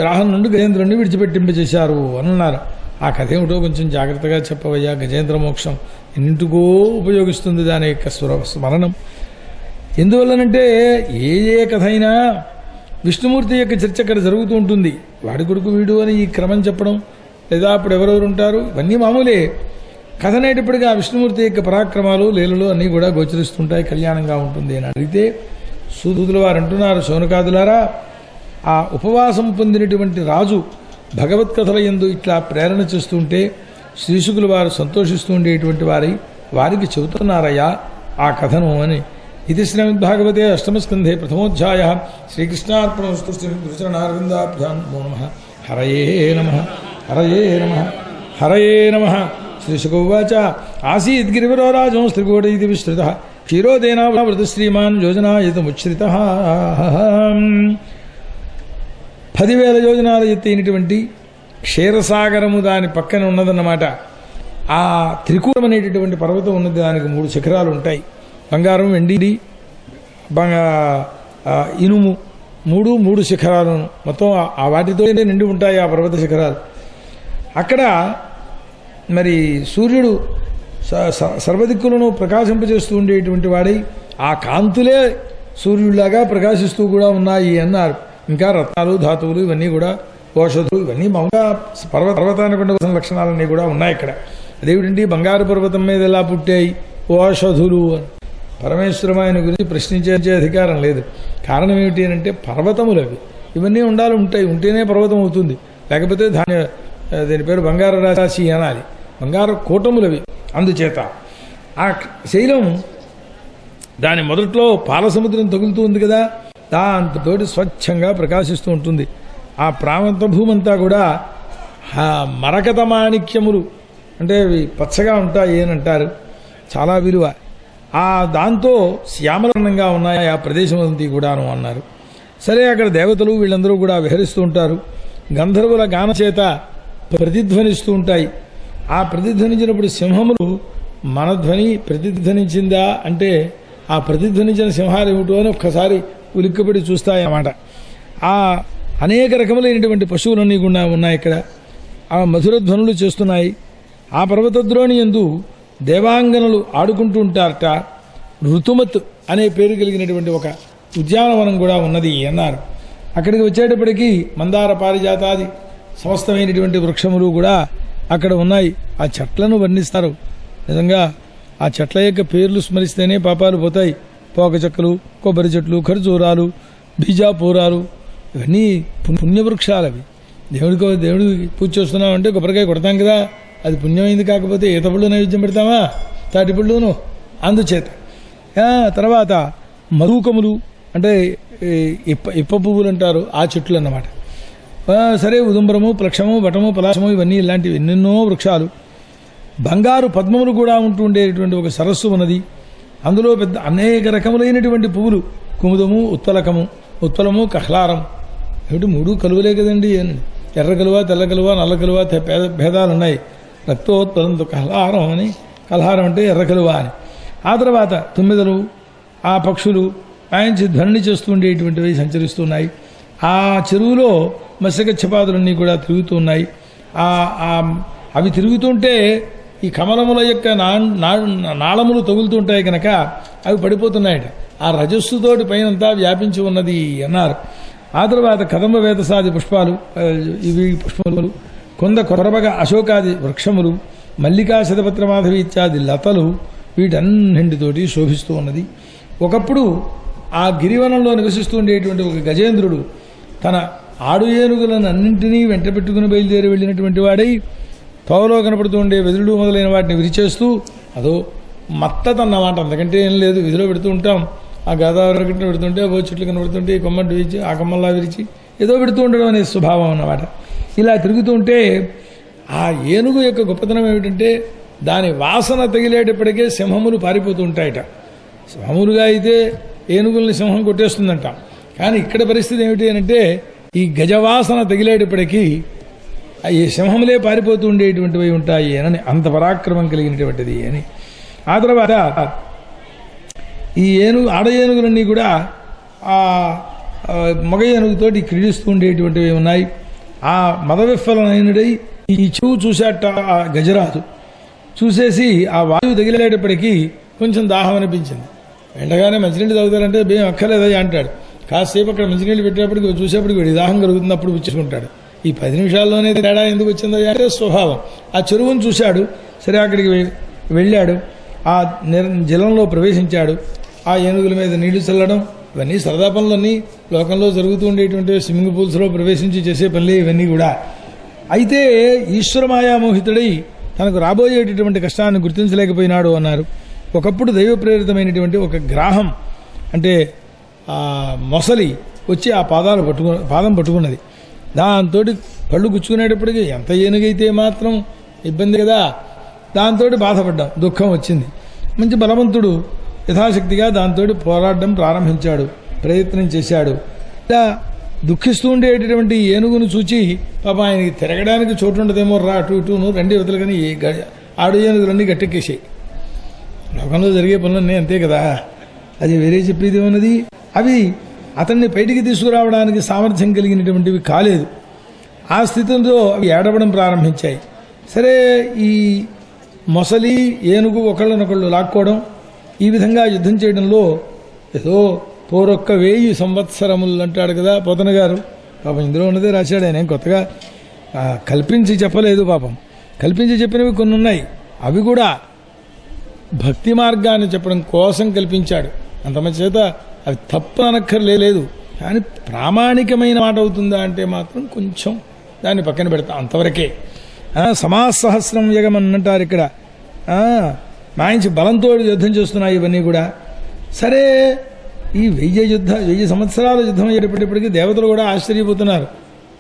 గ్రాహం నుండి గజేంద్రుడిని విడిచిపెట్టింపచేశారు అని అన్నారు. ఆ కథ ఏమిటో కొంచెం జాగ్రత్తగా చెప్పవయ్యా. గజేంద్ర మోక్షం ఎన్నింటికో ఉపయోగిస్తుంది దాని యొక్క స్మరణం. ఎందువల్లనంటే ఏ కథ అయినా విష్ణుమూర్తి యొక్క చర్చ అక్కడ జరుగుతూ ఉంటుంది. వాడి కొడుకు వీడు అని ఈ క్రమం చెప్పడం, లేదా అప్పుడు ఎవరెవరు ఉంటారు, ఇవన్నీ మామూలే. కథ అనేటప్పటికీ ఆ విష్ణుమూర్తి యొక్క పరాక్రమాలు, లీలలు అన్నీ కూడా గోచరిస్తుంటాయి. కళ్యాణంగా ఉంటుంది అని అడిగితే సూదుల వారు అంటున్నారు, శౌనకాదులారా, ఆ ఉపవాసం పొందినటువంటి రాజు భగవత్కథల యందు ఇట్లా ప్రేరణ చేస్తుంటే శ్రీశుకుల వారు సంతోషిస్తూ ఉండేటువంటి వారికి చెబుతున్నారయ్యా ఆ కథను అని. ఇది శ్రీమద్భాగవతే అష్టమస్కంధే ప్రథమోధ్యాయ. శ్రీకృష్ణార్పణమస్తు. శ్రీకృష్ణారవిందాభ్యాం నమో నమః. హరయే నమః. హరయే నమః. హరయే నమః. శ్రీశుకోవాచ ఆసీద్గిరివరో రాజం స్త్రికోట ఇది విస్తృత క్షీరోదేనావృత శ్రీమాన్ యోజనాయుతముచ్ఛ్రిత. 10,000 యోజనాల ఎత్తైనటువంటి క్షీరసాగరము దాని పక్కన ఉన్నదన్నమాట. ఆ త్రికూటం అనేటటువంటి పర్వతం ఉన్నది. దానికి 3 శిఖరాలు ఉంటాయి. బంగారం, వెండి, ఇనుము, 3 శిఖరాలు మొత్తం ఆ వాటితో నిండి ఉంటాయి ఆ పర్వత శిఖరాలు. అక్కడ మరి సూర్యుడు సర్వదిక్కులను ప్రకాశింపజేస్తూ ఉండేటువంటి వాడై ఆ కాంతులే సూర్యుడిలాగా ప్రకాశిస్తూ కూడా ఉన్నాయి అన్నారు. ఇంకా రత్నాలు, ధాతువులు, ఇవన్నీ కూడా ఓషధులు, ఇవన్నీ మామూలుగా పర్వతానికి ఉండవలసిన లక్షణాలన్నీ కూడా ఉన్నాయి ఇక్కడ. అదేమిటండి బంగారు పర్వతం మీద ఎలా పుట్టాయి ఓషధులు అని? పరమేశ్వరం ఆయన గురించి ప్రశ్నించే అధికారం లేదు. కారణం ఏమిటి అంటే పర్వతములు అవి. ఇవన్నీ ఉంటేనే పర్వతం అవుతుంది. లేకపోతే దీని పేరు బంగారు రాశి అనాలి. బంగారు కూటములవి. అందుచేత ఆ శైలం దాని మొదట్లో పాల సముద్రం తగులుతూ ఉంది కదా, దాంతోటి స్వచ్ఛంగా ప్రకాశిస్తూ ఉంటుంది. ఆ ప్రాంత భూమంతా కూడా మరకత మాణిక్యములు అంటే అవి పచ్చగా ఉంటాయి అని అంటారు. చాలా విలువ. దాంతో శ్యామలంగా ఉన్నాయి ఆ ప్రదేశం అంతా కూడాను అన్నారు. సరే, అక్కడ దేవతలు వీళ్ళందరూ కూడా విహరిస్తూ ఉంటారు. గంధర్వుల గాన చేత ప్రతిధ్వనిస్తూ ఉంటాయి. ఆ ప్రతిధ్వనించినప్పుడు సింహములు మన ధ్వని ప్రతిధ్వనించిందా అంటే ఆ ప్రతిధ్వనించిన సింహాలు ఏమిటో అని ఒక్కసారి ఉలిక్కబడి చూస్తాయన్నమాట. ఆ అనేక రకములైనటువంటి పశువులన్నీ కూడా ఉన్నాయి ఇక్కడ. ఆ మధుర ధ్వనులు చేస్తున్నాయి. ఆ పర్వతద్రోణి యందు దేవాంగనలు ఆడుకుంటూ ఉంటారట. ఋతుమత్ అనే పేరు కలిగినటువంటి ఒక ఉద్యానవనం కూడా ఉన్నది అన్నారు. అక్కడికి వచ్చేటప్పటికీ మందార, పారిజాతాది సమస్తమైనటువంటి వృక్షములు కూడా అక్కడ ఉన్నాయి. ఆ చెట్లను వర్ణిస్తారు. నిజంగా ఆ చెట్ల యొక్క పేర్లు స్మరిస్తేనే పాపాలు పోతాయి. పోక చెక్కలు, కొబ్బరి చెట్లు, ఖర్జూరాలు, బీజాపూరాలు, ఇవన్నీ పుణ్యవృక్షాలు. అవి దేవుడికి పూజ చేస్తున్నామంటే కొబ్బరికాయ కొడతాం కదా, అది పుణ్యమైంది. కాకపోతే ఈతపళ్ళు నైవేద్యం పెడతామా, తాటిపళ్ళును. అందుచేత తర్వాత మధుకములు అంటే ఇప్ప పువ్వులు అంటారు, ఆ చెట్లు అన్నమాట. సరే, ఉదుంబరము, ప్లక్షము, వటము, పలాశము, ఇవన్నీ ఇలాంటివి ఎన్నెన్నో వృక్షాలు. బంగారు పద్మములు కూడా ఉంటూ ఉండేటువంటి ఒక సరస్సు ఉన్నది. అందులో పెద్ద అనేక రకములైనటువంటి పువ్వులు, కుముదము, ఉత్పలము, కహ్లారం, ఏమిటి మూడు కలువలే కదండి అని. ఎర్ర కలువ, తెల్ల కలువ, నల్ల కలువ భేదాలు ఉన్నాయి. రక్తోత్పలంతో కలహారం అని, కలహారం అంటే ఎర్ర కలువ అని. ఆ తర్వాత తుమ్మెదలు, ఆ పక్షులు ఆయన ధ్వని చేస్తూ ఉండేటువంటివి సంచరిస్తున్నాయి. ఆ చెరువులో మత్స్యకచ్చపాదులన్నీ కూడా తిరుగుతున్నాయి. అవి తిరుగుతుంటే ఈ కమలముల యొక్క నాళములు తగులుతుంటాయి కనుక అవి పడిపోతున్నాయట. ఆ రజస్సుతోటి పైనంతా వ్యాపించి ఉన్నది అన్నారు. ఆ తర్వాత కదంబ వేదసాది పుష్పాలు, ఇవి పుష్పములు, కొరబగ అశోకాది వృక్షములు, మల్లికా శతపత్ర మాధవి ఇత్యాది లతలు, వీటన్నింటితోటి శోభిస్తూ ఉన్నది. ఒకప్పుడు ఆ గిరివనంలో నివసిస్తూ ఉండేటువంటి ఒక గజేంద్రుడు తన ఆడు ఏనుగులను అన్నింటినీ వెంట పెట్టుకుని బయలుదేరి వెళ్ళినటువంటి వాడై తోవలో కనపడుతూ ఉండే వెదురుడు మొదలైన వాటిని విరిచేస్తూ, అదో మత్తతన్నమాట, అంతకంటే ఏం లేదు. విధిలో పెడుతూ ఉంటాం, ఆ గోదావరి కట్టిన పెడుతుంటే ఓ చెట్లు కనబడుతుంటే ఈ కొమ్మటి విరిచి ఆ కొమ్మల్లా విరిచి ఏదో పెడుతూ ఉండడం అనే స్వభావం అన్నమాట. ఇలా తిరుగుతూ ఉంటే ఆ ఏనుగు యొక్క గొప్పతనం ఏమిటంటే దాని వాసన తగిలేటప్పటికే సింహములు పారిపోతూ ఉంటాయట. మామూలుగా అయితే ఏనుగుల్ని సింహం కొట్టేస్తుందంట. కానీ ఇక్కడ పరిస్థితి ఏమిటి అంటే ఈ గజవాసన తగిలేటప్పటికీ ఈ సింహములే పారిపోతూ ఉండేటువంటివి ఉంటాయి అని, అంత పరాక్రమం కలిగినటువంటిది అని. ఆ తర్వాత ఈ ఆడ ఏనుగులన్నీ కూడా ఆ మగ ఏనుగుతోటి క్రీడిస్తూ ఉండేటువంటివి ఉన్నాయి. ఆ మదవిఫలనైనడై ఈ చెవు చూశాట ఆ గజరాజు. చూసేసి ఆ వాయువు తగిలేటప్పటికీ కొంచెం దాహం అనిపించింది. వెంటగానే మంచినీళ్ళు తాగుతారంటే భయం అక్కర్లేదయ్యా అంటాడు. కాసేపు అక్కడ మంచినీళ్ళు పెట్టేప్పటికి చూసేప్పటికి వీడి దాహం కలుగుతుంది, అప్పుడు పుచ్చుకుంటాడు. ఈ 10 నిమిషాల్లోనే తేడా ఎందుకు వచ్చిందయ్యా అంటే స్వభావం. ఆ చెరువును చూశాడు, సరే అక్కడికి వెళ్ళాడు, ఆ జలంలో ప్రవేశించాడు. ఆ ఏనుగుల మీద నీళ్లు చల్లడం, ఇవన్నీ సరదా పనులన్నీ లోకంలో జరుగుతూ ఉండేటువంటి స్విమ్మింగ్ పూల్స్లో ప్రవేశించి చేసే పనులే ఇవన్నీ కూడా. అయితే ఈశ్వరమాయామోహితుడై తనకు రాబోయేటటువంటి కష్టాన్ని గుర్తించలేకపోయినాడు అన్నారు. ఒకప్పుడు దైవ ప్రేరితమైనటువంటి ఒక గ్రాహం అంటే మొసలి వచ్చి ఆ పాదం పట్టుకున్నది. దాంతో పళ్ళు గుచ్చుకునేటప్పటికీ ఎంత ఏనుగైతే మాత్రం ఇబ్బంది కదా, దాంతో బాధపడ్డాం, దుఃఖం వచ్చింది. మంచి బలవంతుడు యథాశక్తిగా దాంతో పోరాడడం ప్రారంభించాడు, ప్రయత్నం చేశాడు. ఇలా దుఃఖిస్తూ ఉండేటటువంటి ఏనుగును చూచి పాప ఆయనకి తిరగడానికి చోటు ఉండదేమో, రా అటు ఇటును రెండు యువతలు కానీ ఆడు ఏనుగులన్నీ గట్టెక్కేసాయి. లోకంలో జరిగే పనులన్నీ అంతే కదా, అది వేరే చెప్పేది ఉన్నది. అవి అతన్ని బయటికి తీసుకురావడానికి సామర్థ్యం కలిగినటువంటివి కాలేదు. ఆ స్థితితో అవి ఏడవడం ప్రారంభించాయి. సరే, ఈ మొసలి ఏనుగు ఒకళ్ళనొకళ్ళు లాక్కోవడం, ఈ విధంగా యుద్ధం చేయడంలో ఏదో 1000 సంవత్సరములు అంటాడు కదా పోతన గారు. పాపం ఇందులో ఉన్నదే రాశాడు ఆయన, కొత్తగా కల్పించి చెప్పలేదు. పాపం కల్పించి చెప్పినవి కొన్ని ఉన్నాయి, అవి కూడా భక్తి మార్గాన్ని చెప్పడం కోసం కల్పించాడు. అంతమంది చేత అవి తప్పు అనక్కర్లేదు, కానీ ప్రామాణికమైన మాట అవుతుందా అంటే మాత్రం కొంచెం దాన్ని పక్కన పెడతాం, అంతవరకే. సమాసహస్రం యగమన్నంటారు ఇక్కడ. మాయించి బలంతో యుద్ధం చేస్తున్నాయి ఇవన్నీ కూడా. సరే, ఈ 1000 సంవత్సరాల యుద్ధం అయ్యేటప్పటికీ దేవతలు కూడా ఆశ్చర్యపోతున్నారు.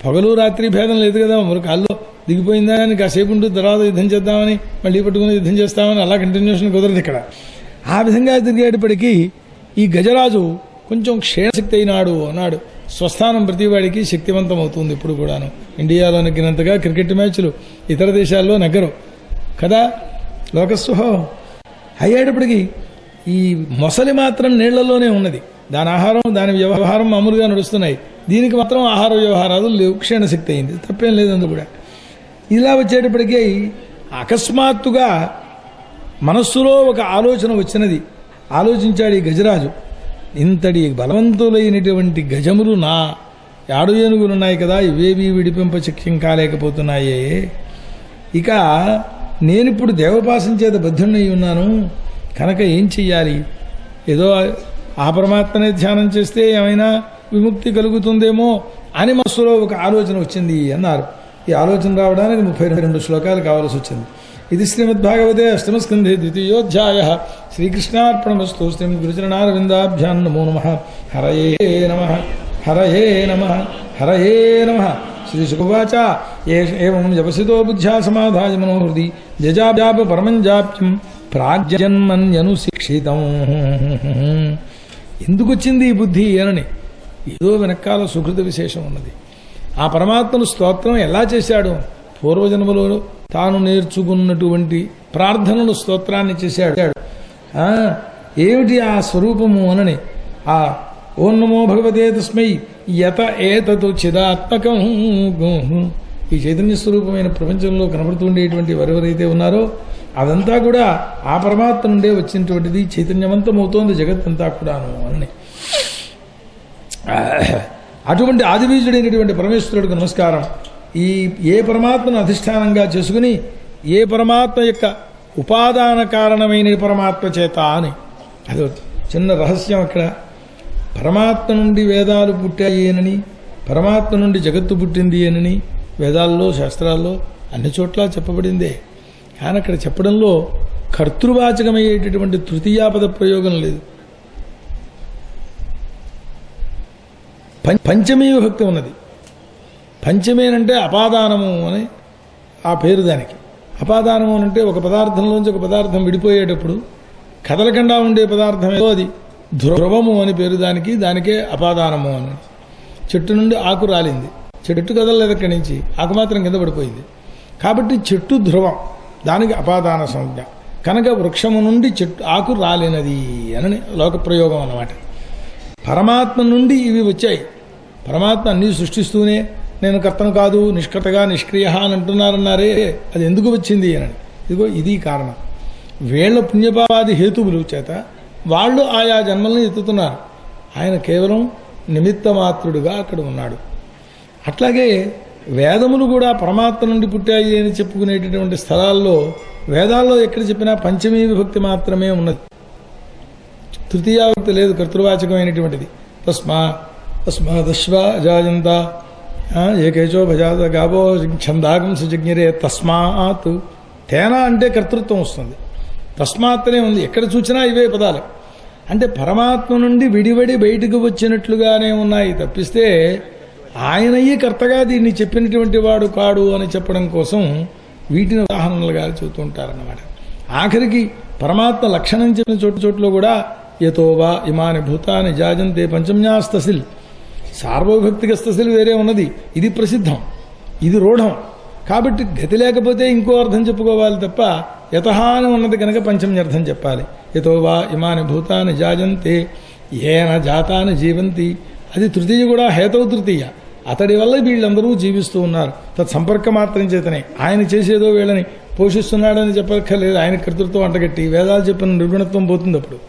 పగలు రాత్రి భేదం లేదు కదా, మరి కాల్లో దిగిపోయిందా అని కాసేపు ఉంటూ తర్వాత యుద్ధం చేద్దామని మళ్ళీ పట్టుకుని యుద్ధం చేస్తామని అలా కంటిన్యూషన్ కుదరదు ఇక్కడ. ఆ విధంగా తిరిగేటప్పటికీ ఈ గజరాజు కొంచెం క్షీణశక్తి అయినాడు అన్నాడు. స్వస్థానం ప్రతివాడికి శక్తివంతం అవుతుంది ఇప్పుడు కూడాను. ఇండియాలో నెగ్గినంతగా క్రికెట్ మ్యాచ్లు ఇతర దేశాల్లో నెగ్గరు కదా, లోకస్వభావం. అయ్యేటప్పటికీ ఈ మొసలి మాత్రం నీళ్లలోనే ఉన్నది. దాని ఆహారం దాని వ్యవహారం మామూలుగా నడుస్తున్నాయి, దీనికి మాత్రం ఆహార వ్యవహారాలు లేవు, క్షీణశక్తి అయింది, తప్పేం లేదు అందు కూడా. ఇలా వచ్చేటప్పటికీ అకస్మాత్తుగా మనస్సులో ఒక ఆలోచన వచ్చినది. ఆలోచించాడు ఈ గజరాజు, ఇంతటి బలవంతులైనటువంటి గజములు నా ఆడు ఏనుగులున్నాయి కదా, ఇవేవి విడిపింప శక్యం కాలేకపోతున్నాయే. ఇక నేనిప్పుడు దేవపాసం చేత బద్ధున్నై ఉన్నాను కనుక ఏం చెయ్యాలి? ఏదో ఆ పరమాత్మనే ధ్యానం చేస్తే ఏమైనా విముక్తి కలుగుతుందేమో అని మనస్సులో ఒక ఆలోచన వచ్చింది అన్నారు. ఈ ఆలోచన రావడానికి 32 శ్లోకాలు కావాల్సి వచ్చింది. ఇది శ్రీమద్భాగవతే అష్టమస్కంధే 2వ శ్రీకృష్ణార్పణమస్తు. శ్రీమద్గురుచరణారవిందాభ్యాం నమో నమః. హరయే నమః, హరయే నమః, హరయే నమః. శ్రీశుకువాచ ఏవం జపసితో బుద్ధ్యా సమాధాయ మనోహృది జజాభ్యాప పరమంజాప్యం ప్రాగ్జన్మన్యను శిక్షితం. ఎందుకు వచ్చింది ఈ బుద్ధి అనని ఏదో వెనకాల సుకృత విశేషం ఉన్నది. ఆ పరమాత్మను స్తోత్రం ఎలా చేశాడు? పూర్వజన్మలో తాను నేర్చుకున్నటువంటి ప్రార్థనను స్తోత్రాన్ని చేశాడు. ఏమిటి ఆ స్వరూపము అనని ఆ ఓం నమో భగవతే తస్మై యత ఏతతు చిదాత్మకం. ఈ చైతన్య స్వరూపమైన ప్రపంచంలో కనబడుతుండేటువంటి ఎవరెవరైతే ఉన్నారో అదంతా కూడా ఆ పరమాత్మ నుండే వచ్చినటువంటిది. చైతన్యవంతమవుతోంది జగత్తంతా కూడాను అని. అటువంటి ఆదిబీజుడైనటువంటి పరమేశ్వరుడికి నమస్కారం. ఈ ఏ పరమాత్మను అధిష్టానంగా చేసుకుని ఏ పరమాత్మ యొక్క ఉపాదాన కారణమైన పరమాత్మ చేత అని అది చిన్న రహస్యం. అక్కడ పరమాత్మ నుండి వేదాలు పుట్టాయి అనని, పరమాత్మ నుండి జగత్తు పుట్టింది అనని వేదాల్లో శాస్త్రాల్లో అన్ని చోట్ల చెప్పబడిందే. కానీ అక్కడ చెప్పడంలో కర్తృవాచకమయ్యేటటువంటి తృతీయాపద ప్రయోగం లేదు. పంచమీ విభక్తి ఉన్నది. పంచమేనంటే అపాదానము అని ఆ పేరు దానికి. అపాదానము అంటే ఒక పదార్థంలోంచి ఒక పదార్థం విడిపోయేటప్పుడు కదలకుండా ఉండే పదార్థం ఏదో అది ధ్రువము అని పేరు దానికి. దానికే అపాదానము అని. చెట్టు నుండి ఆకు రాలింది, చెట్టు కదలలేదు అక్కడి నుంచి, ఆకు మాత్రం కింద పడిపోయింది. కాబట్టి చెట్టు ధ్రువం, దానికి అపాదాన సంజ్ఞ. కనుక వృక్షము నుండి చెట్టు ఆకు రాలినది అని లోకప్రయోగం అన్నమాట. పరమాత్మ నుండి ఇవి వచ్చాయి. పరమాత్మ అన్నీ సృష్టిస్తూనే నేను కర్తను కాదు, నిష్కర్తగా నిష్క్రియ అని అంటున్నారన్నారే, అది ఎందుకు వచ్చింది అని. ఇదిగో ఇది కారణం. వీళ్ల పుణ్యపాపాది హేతువులు చేత వాళ్ళు ఆయా జన్మలను ఎత్తుతున్నారు. ఆయన కేవలం నిమిత్త మాత్రుడుగా అక్కడ ఉన్నాడు. అట్లాగే వేదములు కూడా పరమాత్మ నుండి పుట్టాయి అని చెప్పుకునేటటువంటి స్థలాల్లో వేదాల్లో ఎక్కడ చెప్పినా పంచమీ విభక్తి మాత్రమే ఉన్నది. తృతీయాభక్తి లేదు, కర్తృవాచకమైనటువంటిది. తస్మాదశ్వ జాయంత ఏకేచో భజాత గావో ఛందాగం సుజజ్ఞరే తస్మాత్. తేనా అంటే కర్తృత్వం వస్తుంది, తస్మాత్నే ఉంది. ఎక్కడ చూసినా ఇవే పదాలు. అంటే పరమాత్మ నుండి విడివడి బయటకు వచ్చినట్లుగానే ఉన్నాయి తప్పిస్తే ఆయనయ్యి కర్తగా దీన్ని చెప్పినటువంటి వాడు కాడు అని చెప్పడం కోసం వీటిని ఉదాహరణలుగా చెబుతూ ఉంటారన్నమాట. ఆఖరికి పరమాత్మ లక్షణం చెప్పిన చోట్లో కూడా యతోవా ఇమాని భూతాని జాజంతే పంచమ్యాస్తసిల్. సార్వభక్తిక స్తసిల్ వేరే ఉన్నది, ఇది ప్రసిద్ధం, ఇది రూఢం. కాబట్టి గతి లేకపోతే ఇంకో అర్థం చెప్పుకోవాలి తప్ప యతః అని ఉన్నది కనుక పంచమ్యర్థం చెప్పాలి. యతోవా ఇమాని భూతాని జాజంతే ఏన జాతాని జీవంతి. అది తృతీయ కూడా హేతవు తృతీయ. అతడి వల్ల వీళ్ళందరూ జీవిస్తూ ఉన్నారు. తత్సంపర్క మాత్రం చేతనే ఆయన చేసేదో వీళ్ళని పోషిస్తున్నాడని చెప్పక్కర్లేదు. ఆయన కర్తృత్వం అంటగట్టి వేదాలు చెప్పిన నిర్గుణత్వం పోతుంది. అప్పుడు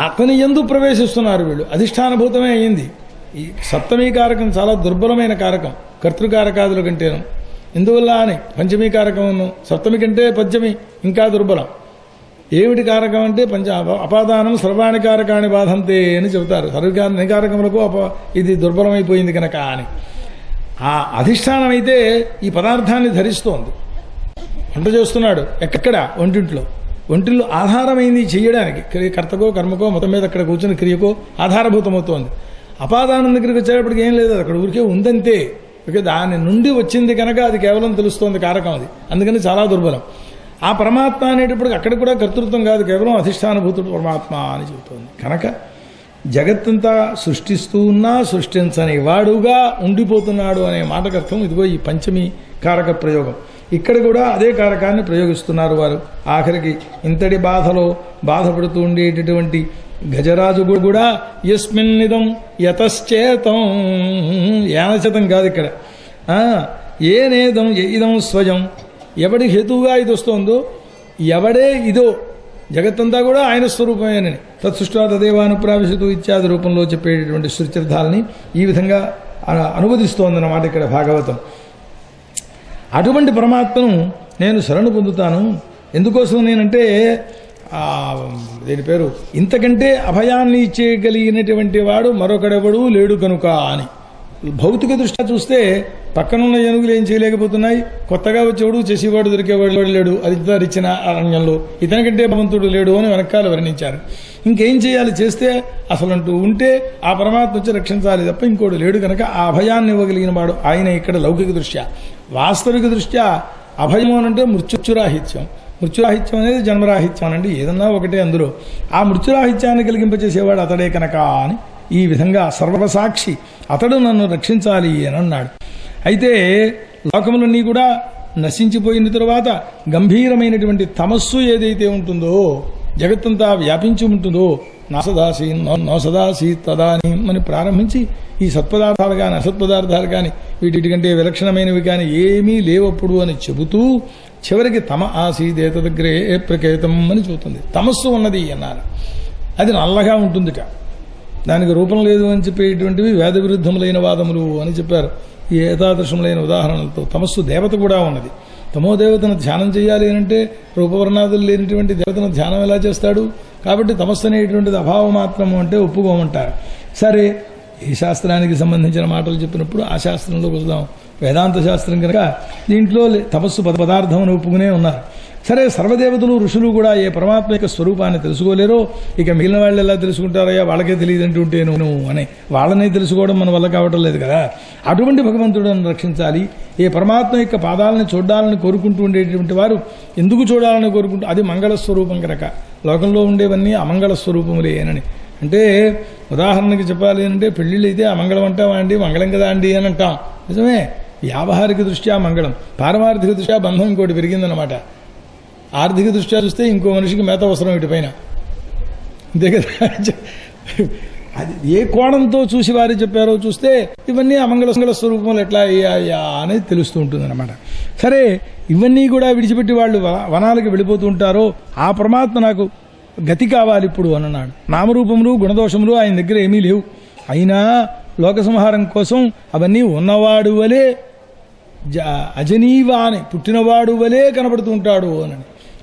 అతని యందు ప్రవేశిస్తున్నారు వీళ్ళు. అధిష్టానభూతమే అయింది. ఈ సప్తమీ కారకం చాలా దుర్బలమైన కారకం కర్తృకారకాదుల కంటేను. ఎందువల్ల అని పంచమీ కారకమును సప్తమి కంటే పంచమి ఇంకా దుర్బలం. ఏమిటి కారకం అంటే అపాదానం సర్వాణి కారకాన్ని బాధంతే అని చెబుతారు. సర్వకార కారకములకు ఇది దుర్బలమైపోయింది కనుక అని. ఆ అధిష్టానం అయితే ఈ పదార్థాన్ని ధరిస్తోంది. వంట చేస్తున్నాడు ఎక్కడ? ఒంటింట్లో. ఒంటిల్లో ఆధారమైంది చేయడానికి, కర్తకో కర్మకో మొత్తం మీద అక్కడ కూర్చుని క్రియకో ఆధారభూతమవుతోంది. అపాదానం దగ్గరికి వచ్చేటప్పటికి ఏం లేదు, అక్కడ ఊరికే ఉందంతే. దాని నుండి వచ్చింది కనుక అది కేవలం తెలుస్తోంది కారకం. అది అందుకని చాలా దుర్బలం. ఆ పరమాత్మ అనేటప్పటికి అక్కడ కూడా కర్తృత్వం కాదు, కేవలం అధిష్టానభూతుడు పరమాత్మ అని చెబుతోంది. కనుక జగత్తంతా సృష్టిస్తూ ఉన్నా సృష్టించని వాడుగా ఉండిపోతున్నాడు అనే మాటకు అర్థం ఇదిగో ఈ పంచమి కారక ప్రయోగం. ఇక్కడ కూడా అదే కారకాన్ని ప్రయోగిస్తున్నారు వారు. ఆఖరికి ఇంతటి బాధలో బాధపడుతూ ఉండేటటువంటి గజరాజు కూడా యస్మిన్నిదం యతశ్చేతం, యానచేతం కాదు ఇక్కడ. ఏనేదం ఇదం స్వయం, ఎవడి హేతువుగా ఇది వస్తోందో, ఎవడే ఇదో జగత్తంతా కూడా ఆయన స్వరూపమేనని తత్సృష్టా తదేవానుప్రావిశతు ఇత్యాది రూపంలో చెప్పేటటువంటి శృత్యర్థాలని ఈ విధంగా అనువదిస్తోందన్నమాట ఇక్కడ భాగవతం. అటువంటి పరమాత్మను నేను శరణు పొందుతాను. ఎందుకోసం నేనంటే దీని పేరు ఇంతకంటే అభయాన్ని ఇచ్చేయగలిగినటువంటి వాడు మరొకడెవడు లేడు కనుక అని. భౌతిక దృష్ట్యా చూస్తే పక్కనున్న ఏనుగులు ఏం చేయలేకపోతున్నాయి, కొత్తగా వచ్చేవాడు చేసేవాడు దొరికేవాడు లేడు, అరిచిన అరణ్యంలో ఇతనికంటే భగవంతుడు లేడు అని వెనకాల వర్ణించారు. ఇంకేం చేయాలి, చేస్తే అసలంటూ ఉంటే ఆ పరమాత్మ వచ్చి రక్షించాలి తప్ప ఇంకోటి లేడు కనుక ఆ అభయాన్ని ఇవ్వగలిగిన వాడు ఆయన. ఇక్కడ లౌకిక దృష్ట్యా. వాస్తవిక దృష్ట్యా అభయం అనంటే మృత్యురాహిత్యం. మృత్యురాహిత్యం అనేది జన్మరాహిత్యం అనండి, ఏదన్నా ఒకటే అందులో. ఆ మృత్యురాహిత్యాన్ని కలిగింపచేసేవాడు అతడే కనుక అని ఈ విధంగా సర్వసాక్షి అతడు నన్ను రక్షించాలి అని అన్నాడు. అయితే లోకములన్నీ కూడా నశించిపోయిన తరువాత గంభీరమైనటువంటి తమస్సు ఏదైతే ఉంటుందో, జగత్తంతా వ్యాపించి ఉంటుందో, నాసదాసి నోసదాసి తదాని అని ప్రారంభించి ఈ సత్పదార్థాలు కానీ అసత్పదార్థాలు కానీ వీటికంటే విలక్షణమైనవి కానీ ఏమీ లేవప్పుడు అని చెబుతూ చివరికి తమ ఆసీదేతదగ్రే ప్రకేతం అని చూస్తుంది. తమస్సు ఉన్నది అన్నారు. అది నల్లగా ఉంటుందిట, దానికి రూపం లేదు అని చెప్పేటువంటివి వేద విరుద్ధములైన వాదములు అని చెప్పారు. ఈ ఏతాదృశములైన ఉదాహరణలతో తమస్సు దేవత కూడా ఉన్నది. తమో దేవతను ధ్యానం చేయాలి అంటే రూపవర్ణాదులు లేనిటువంటి దేవతను ధ్యానం ఎలా చేస్తాడు? కాబట్టి తమస్సు అనేటువంటిది అభావం మాత్రము అంటే ఒప్పుకోమంటారు. సరే, ఈ శాస్త్రానికి సంబంధించిన మాటలు చెప్పినప్పుడు ఆ శాస్త్రంలోకి వస్తాం. వేదాంత శాస్త్రం కనుక దీంట్లో తపస్సు పదార్థం అని ఒప్పుకునే ఉన్నారు. సరే, సర్వదేవతలు ఋషులు కూడా ఏ పరమాత్మ యొక్క స్వరూపాన్ని తెలుసుకోలేరో ఇక మిగిలిన వాళ్ళు ఎలా తెలుసుకుంటారయ్యా, వాళ్ళకే తెలియదంటుంటే నువ్వు అని వాళ్ళనే తెలుసుకోవడం మన వల్ల కావటం లేదు కదా. అటువంటి భగవంతుడನ್ನು రక్షించాలి. ఏ పరమాత్మ యొక్క పాదాలను చూడాలని కోరుకుంటూ ఉండేటువంటి వారు ఎందుకు చూడాలని కోరుకుంటూ, అది మంగళ స్వరూపం కనుక. లోకంలో ఉండేవన్నీ అమంగళ స్వరూపములేనని అంటే, ఉదాహరణకి చెప్పాలి అంటే పెళ్లిళ్ళు అయితే అమంగళం అంటావా అండి, మంగళం కదా అండి అని అంటాం. నిజమే, వ్యావహారిక దృష్ట్యా మంగళం, పారమార్థిక దృష్ట్యా బంధం ఇంకోటి పెరిగిందనమాట. ఆర్థిక దృష్ట్యా చూస్తే ఇంకో మనిషికి మేత అవసరం ఇటుపైన, అంతే కదా. అది ఏ కోణంతో చూసి వారు చెప్పారో చూస్తే ఇవన్నీ అమంగళ స్వరూపములు ఎట్లా అయ్యాయా అనేది తెలుస్తూ ఉంటుంది అనమాట. సరే, ఇవన్నీ కూడా విడిచిపెట్టి వాళ్ళు వనాలకు వెళ్ళిపోతూ ఉంటారో ఆ పరమాత్మ నాకు గతి కావాలి ఇప్పుడు అని అన్నాడు. నామరూపములు గుణదోషములు ఆయన దగ్గర ఏమీ లేవు. అయినా లోక సంహారం కోసం అవన్నీ ఉన్నవాడు వలే అజనీవా అని పుట్టినవాడు వలే కనబడుతూ ఉంటాడు అని.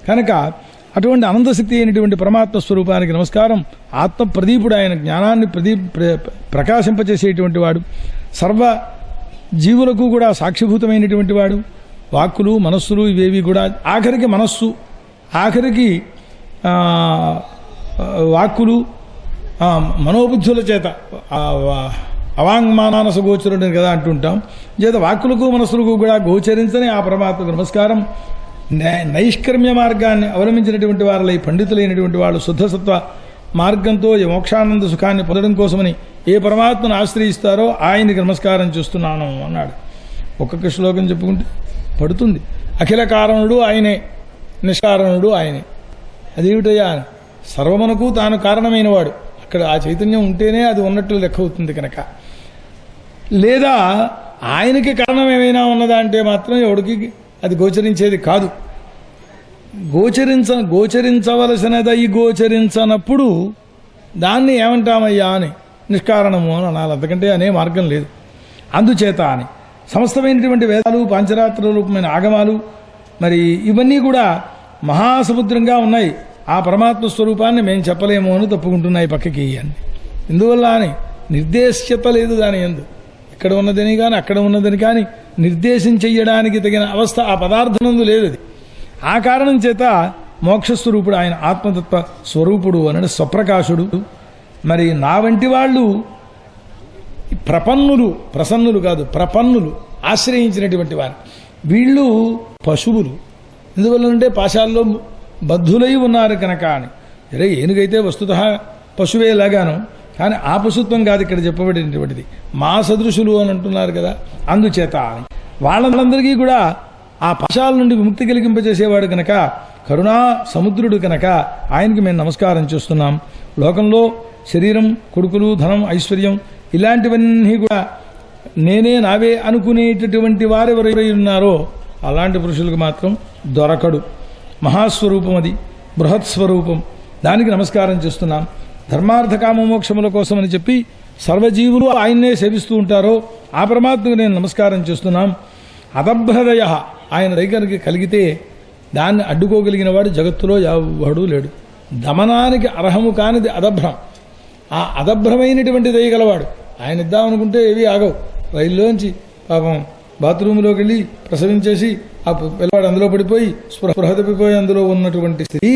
కనుక అటువంటి అనంతశక్తి అయినటువంటి పరమాత్మ స్వరూపానికి నమస్కారం. ఆత్మ ప్రదీపుడు, ఆయన జ్ఞానాన్ని ప్రకాశింపచేసేటువంటి వాడు, సర్వ జీవులకు కూడా సాక్షిభూతమైనటువంటి వాడు. వాక్కులు మనస్సులు ఇవేవి కూడా ఆఖరికి మనస్సు, ఆఖరికి వాక్కులు మనోబుద్ధుల చేత అవాంగ్మానస గోచరుడు కదా అంటుంటాం. చేత వాక్కులకు మనస్సులకు కూడా గోచరించని ఆ పరమాత్మకు నమస్కారం. నైష్కర్మ్య మార్గాన్ని అవలంబించినటువంటి వారిలో పండితులైనటువంటి వాళ్ళు శుద్ధసత్వ మార్గంతో మోక్షానంద సుఖాన్ని పొందడం కోసమని ఏ పరమాత్మను ఆశ్రయిస్తారో ఆయనకి నమస్కారం చేస్తున్నాను అన్నాడు. ఒక్కొక్క శ్లోకం చెప్పుకుంటే పడుతుంది. అఖిల కారణుడు ఆయనే, నిష్కారణుడు ఆయనే. అదేమిటయ్యా, సర్వమునకు తాను కారణమైన వాడు. అక్కడ ఆ చైతన్యం ఉంటేనే అది ఉన్నట్లు లెక్క అవుతుంది కనుక. లేదా ఆయనకి కారణం ఏమైనా ఉన్నదా అంటే మాత్రం ఎవడికి అది గోచరించేది కాదు. గోచరించవలసినదై గోచరించనప్పుడు దాన్ని ఏమంటామయ్యా అని నిష్కారణము అని అనాలి. అంతకంటే అనే మార్గం లేదు. అందుచేత అని సమస్తమైనటువంటి వేదాలు, పాంచరాత్ర రూపమైన ఆగమాలు, మరి ఇవన్నీ కూడా మహాసముద్రంగా ఉన్నాయి. ఆ పరమాత్మ స్వరూపాన్ని మేము చెప్పలేము అని తప్పుకుంటున్నాయి పక్కకి అని. ఇందువల్ల అని నిర్దేశ్యత లేదు దాని యందు. ఇక్కడ ఉన్నదని కానీ అక్కడ ఉన్నదని కానీ నిర్దేశం చెయ్యడానికి తగిన అవస్థ ఆ పదార్థనందు లేదు. అది ఆ కారణం చేత మోక్షస్వరూపుడు ఆయన, ఆత్మతత్వ స్వరూపుడు అని స్వప్రకాశుడు. మరి నా వంటి వాళ్ళు ప్రపన్నులు, ప్రసన్నులు కాదు ప్రపన్నులు, ఆశ్రయించినటువంటి వారు. వీళ్ళు పశువులు. ఎందువల్లంటే పాశాల్లో బద్ధులై ఉన్నారు కనుక అని. అరే, ఏనుగైతే వస్తుతః పశువేలాగాను, కానీ ఆ పశుత్వం కాదు ఇక్కడ చెప్పబడినటువంటిది. మా సదృశులు అని అంటున్నారు కదా, అందుచేత అని వాళ్ళందరికీ కూడా ఆ పాశాల నుండి విముక్తి కలిగింపజేసేవాడు కనుక, కరుణా సముద్రుడు కనుక ఆయనకి మేము నమస్కారం చేస్తున్నాం. లోకంలో శరీరం, కొడుకులు, ధనం, ఐశ్వర్యం ఇలాంటివన్నీ కూడా నేనే నావే అనుకునేటటువంటి వారెవరై ఉన్నారో అలాంటి పురుషులకు మాత్రం దొరకడు. మహాస్వరూపం అది, బృహత్ స్వరూపం. దానికి నమస్కారం చేస్తున్నాం. ధర్మార్థ కామ మోక్షముల కోసం అని చెప్పి సర్వజీవులు ఆయన్నే సేవిస్తూ ఉంటారో ఆ పరమాత్మకు నేను నమస్కారం చేస్తున్నాం. అదభ్రదయ, ఆయన దగ్గరికి కలిగితే దాన్ని అడ్డుకోగలిగిన వాడు జగత్తులో ఎవడూ లేడు. దమనానికి అర్హము కానిది అదభ్రం. ఆ అదభ్రమైనటువంటి దయగలవాడు. ఆయన ఇద్దామనుకుంటే ఏవి ఆగవు. రైల్లోంచి పాపం బాత్రూంలోకి వెళ్ళి ప్రసవించేసి ఆ పిల్లవాడు అందులో పడిపోయి స్పృహ తప్పిపోయి అందులో ఉన్నటువంటి స్త్రీ,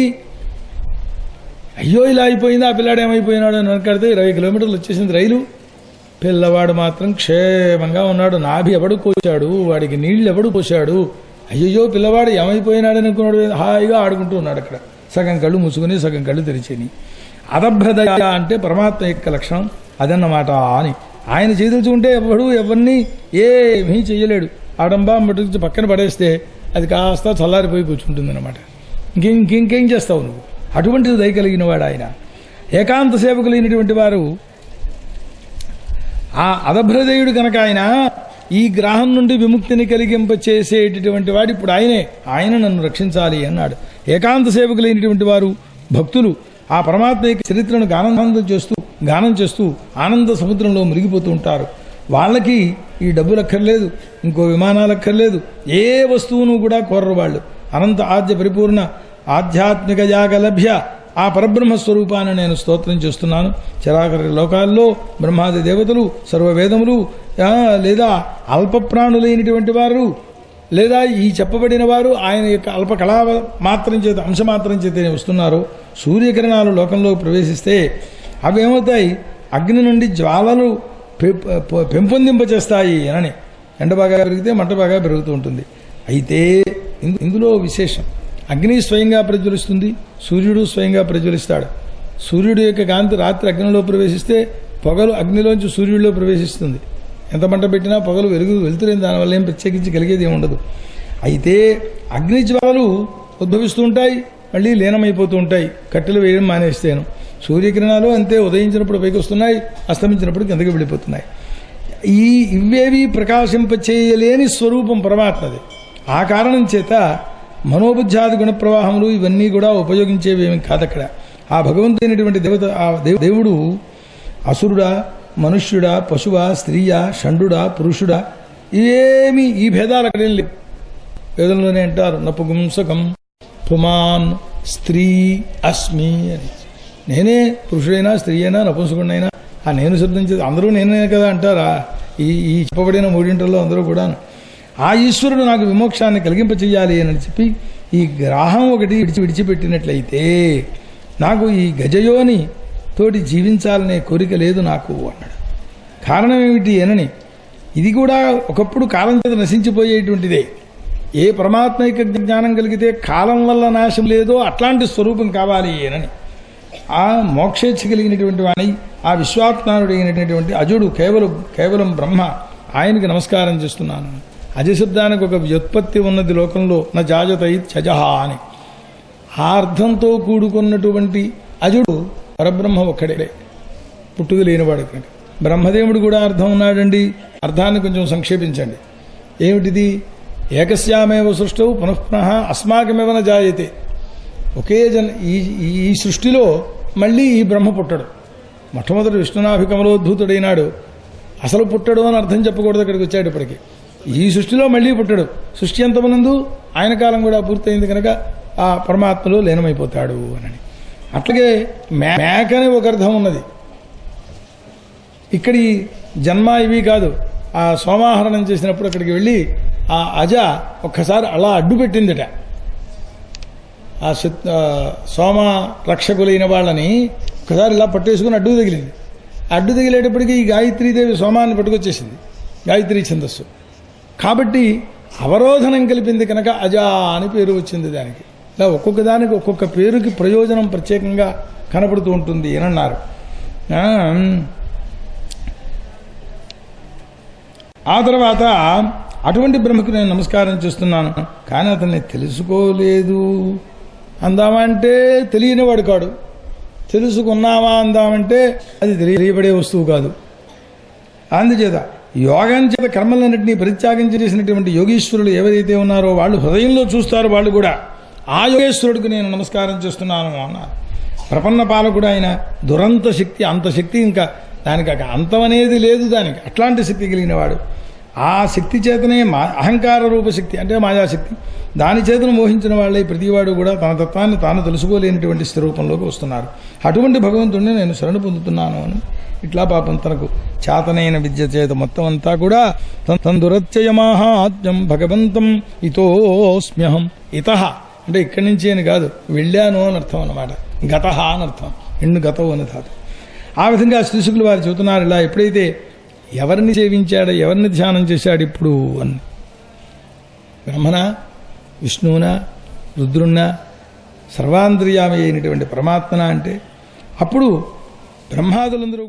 అయ్యో ఇలా అయిపోయింది, ఆ పిల్లాడు ఏమైపోయినాడు అని వెనకాడితే 20 కిలోమీటర్లు వచ్చేసింది రైలు. పిల్లవాడు మాత్రం క్షేమంగా ఉన్నాడు. నాభి ఎవడు పోశాడు, వాడికి నీళ్లు ఎవడు పోశాడు, అయ్యో పిల్లవాడు ఏమైపోయినాడని అనుకున్నాడు. హాయిగా ఆడుకుంటూ ఉన్నాడు అక్కడ, సగం కళ్ళు మూసుకుని సగం కళ్ళు తెరిచేని. అదభ్రదయ అంటే పరమాత్మ యొక్క లక్షణం. అదన్నమాట అని ఆయన చేయదలుచుకుంటే ఎవరిని ఏమీ చెయ్యలేడు. ఆడంబా మటుకు పక్కన పడేస్తే అది కాస్త చల్లారిపోయి కూర్చుంటుంది అనమాట. ఇంకేం చేస్తావు నువ్వు? అటువంటిది దయ కలిగిన వాడు ఆయన. ఏకాంత సేవకులైనటువంటి వారు ఆ అదభ్రదేయుడు కనుక ఆయన ఈ గ్రహం నుండి విముక్తిని కలిగింప చేసేటటువంటి వాడు ఇప్పుడు ఆయన నన్ను రక్షించాలి అన్నాడు. ఏకాంత సేవకులైనటువంటి వారు భక్తులు ఆ పరమాత్మ యొక్క చరిత్రను గానం చేస్తూ ఆనంద సముద్రంలో మునిగిపోతూ ఉంటారు. వాళ్ళకి ఈ డబ్బులు అక్కర్లేదు, ఇంకో విమానాలు అక్కర్లేదు, ఏ వస్తువును కూడా కోరరు. వాళ్ళు అనంత ఆద్య పరిపూర్ణ ఆధ్యాత్మిక యాగలభ్య ఆ పరబ్రహ్మ స్వరూపాన్ని నేను స్తోత్రం చేస్తున్నాను. చరాచర లోకాల్లో బ్రహ్మాది దేవతలు, సర్వవేదములు, లేదా అల్పప్రాణులైనటువంటి వారు, లేదా ఈ చెప్పబడిన వారు ఆయన యొక్క అల్ప కళా మాత్రం చేత అంశమాత్రం చేతనే వస్తున్నారు. సూర్యకిరణాలు లోకంలో ప్రవేశిస్తే అవి ఏమవుతాయి? అగ్ని నుండి జ్వాలలు పెంపొందింపచేస్తాయి అని. ఎండ బాగా పెరిగితే మంట బాగా పెరుగుతూ ఉంటుంది. అయితే ఇందులో విశేషం, అగ్ని స్వయంగా ప్రజ్వలిస్తుంది, సూర్యుడు స్వయంగా ప్రజ్వలిస్తాడు. సూర్యుడు యొక్క కాంతి రాత్రి అగ్నిలో ప్రవేశిస్తే పొగలు అగ్నిలోంచి సూర్యుడిలో ప్రవేశిస్తుంది. ఎంత మంట పెట్టినా పొగలు వెలుతురేం, దానివల్ల ఏం ప్రత్యేకించి కలిగేది ఏమి ఉండదు. అయితే అగ్ని జ్వాలలు ఉద్భవిస్తూ ఉంటాయి, మళ్ళీ లీనమైపోతూ ఉంటాయి కట్టెలు వేయడం మానేస్తేను. సూర్యకిరణాలు అంతే, ఉదయించినప్పుడు పైకి వస్తున్నాయి, అస్తమించినప్పుడు కిందకి వెళ్ళిపోతున్నాయి. ఇవేవి ప్రకాశింపచేయలేని స్వరూపం పరమాత్మది. ఆ కారణం చేత మనోబుద్ధ్యాది గుణ ప్రవాహములు ఇవన్నీ కూడా ఉపయోగించేవేమి కాదక్కడ. ఆ భగవంతుడైనటువంటి దేవుడు అసురుడా, మనుష్యుడా, పశువా, స్త్రీయా, షండుడా, పురుషుడా, ఇవేమి ఈ భేదాలు అక్కడేం లేవు. వేదంలోనే అంటారు నపుంసకం పుమాన్ స్త్రీ అస్మి అని. నేనే పురుషుడైనా స్త్రీ అయినా నపుంసకుడైనా ఆ నేను శబ్దం చేసి అందరూ నేనే కదా అంటారా? ఈ చెప్పబడిన మూడింటిలో అందరూ కూడా ఆ ఈశ్వరుడు నాకు విమోక్షాన్ని కలిగింపచేయాలి అని చెప్పి ఈ గ్రాహం ఒకటి విడిచిపెట్టినట్లయితే నాకు ఈ గజయోని తోటి జీవించాలనే కోరిక లేదు నాకు అన్నాడు. కారణం ఏమిటి అనని, ఇది కూడా ఒకప్పుడు కాలం చేత నశించిపోయేటువంటిదే. ఏ పరమాత్మైక జ్ఞానం కలిగితే కాలం వల్ల నాశం లేదో అట్లాంటి స్వరూపం కావాలి అనని ఆ మోక్షేచ్ఛ కలిగినటువంటి వాణి, ఆ విశ్వాత్మానుడైనటువంటి అజుడు కేవలం బ్రహ్మ, ఆయనకి నమస్కారం చేస్తున్నాను. అజశబ్దానికి ఒక వ్యుత్పత్తి ఉన్నది లోకంలో, నా జాజతై చజహ అని. ఆ అర్థంతో కూడుకున్నటువంటి అజుడు పరబ్రహ్మ ఒక్కడే, పుట్టుక లేనివాడు. కనుక బ్రహ్మదేవుడు కూడా అర్థం ఉన్నాడండి. అర్థాన్ని కొంచెం సంక్షేపించండి. ఏమిటిది? ఏకస్యామేవ సృష్టౌ పునఃపునః అస్మాకమేవ న జాయతే. ఒకే ఈ సృష్టిలో మళ్ళీ ఈ బ్రహ్మ పుట్టడు. మొట్టమొదటి విష్ణునాభికమలోద్భూతుడైనాడు, అసలు పుట్టడు అని అర్థం చెప్పకూడదు. అక్కడికి వచ్చేటప్పటికి ఈ సృష్టిలో మళ్ళీ పుట్టడు. సృష్టి ఎంతమనందు ఆయన కాలం కూడా పూర్తయింది కనుక ఆ పరమాత్మలో లీనమైపోతాడు అని. అట్లాగే మేకని ఒక అర్థం ఉన్నది. ఇక్కడి జన్మ ఇవి కాదు. ఆ సోమాహరణం చేసినప్పుడు అక్కడికి వెళ్ళి ఆ అజ ఒక్కసారి అలా అడ్డు పెట్టిందట. ఆ సోమ రక్షకులైన వాళ్ళని ఒకసారి ఇలా పట్టేసుకుని అడ్డు తగిలింది. అడ్డు తగిలేటప్పటికీ ఈ గాయత్రీదేవి సోమాన్ని పట్టుకొచ్చేసింది, గాయత్రీ ఛందస్సు. కాబట్టి అవరోధనం కలిపింది కనుక అజా అని పేరు వచ్చింది దానికి. ఇలా ఒక్కొక్క దానికి ఒక్కొక్క పేరుకి ప్రయోజనం ప్రత్యేకంగా కనపడుతూ ఉంటుంది అని అన్నారు. ఆ తర్వాత అటువంటి బ్రహ్మకు నేను నమస్కారం చేస్తున్నాను, కానీ అతన్ని తెలుసుకోలేదు అందామంటే తెలియనివాడు కాడు, తెలుసుకున్నావా అందామంటే అది తెలియబడే వస్తువు కాదు. అందుచేత యోగం చేత కర్మలన్నింటినీ పరిత్యాగం చేసినటువంటి యోగీశ్వరులు ఎవరైతే ఉన్నారో వాళ్ళు హృదయంలో చూస్తారు. వాళ్ళు కూడా ఆ యోగేశ్వరుడికి నేను నమస్కారం చేస్తున్నాను అన్నారు. ప్రపన్న పాలకుడు ఆయన, దురంత శక్తి, అంత శక్తి ఇంకా దానికి అంతం అనేది లేదు దానికి. అట్లాంటి శక్తి కలిగిన వాడు. ఆ శక్తి చేతనే అహంకార రూపశక్తి అంటే మాయాశక్తి, దాని చేతను మోహించిన వాళ్ళే ప్రతివాడు కూడా తన తత్వాన్ని తాను తెలుసుకోలేనటువంటి స్థిరూపంలోకి వస్తున్నారు. అటువంటి భగవంతుడిని నేను శరణు పొందుతున్నాను అని ఇట్లా పాపం తనకు చాతనైన విద్య చేత మొత్తం అంతా కూడా తందురత్యయమాహాత్మ్యం భగవంతం ఇతోస్మ్యహం. ఇతః అంటే ఇక్కడి నుంచి అని కాదు, వెళ్ళాను అని అర్థం అన్నమాట. గతః అని అర్థం, ఎండు గతవు అని ధాతు. ఆ విధంగా శ్రీశుకులు వారు చెబుతున్నారు. ఇలా ఎప్పుడైతే ఎవరిని సేవించాడో, ఎవరిని ధ్యానం చేశాడు ఇప్పుడు అని, బ్రహ్మనా, విష్ణువునా, రుద్రున్నా, సర్వాంతర్యామి అయినటువంటి పరమాత్మన అంటే అప్పుడు బ్రహ్మాదులందరూ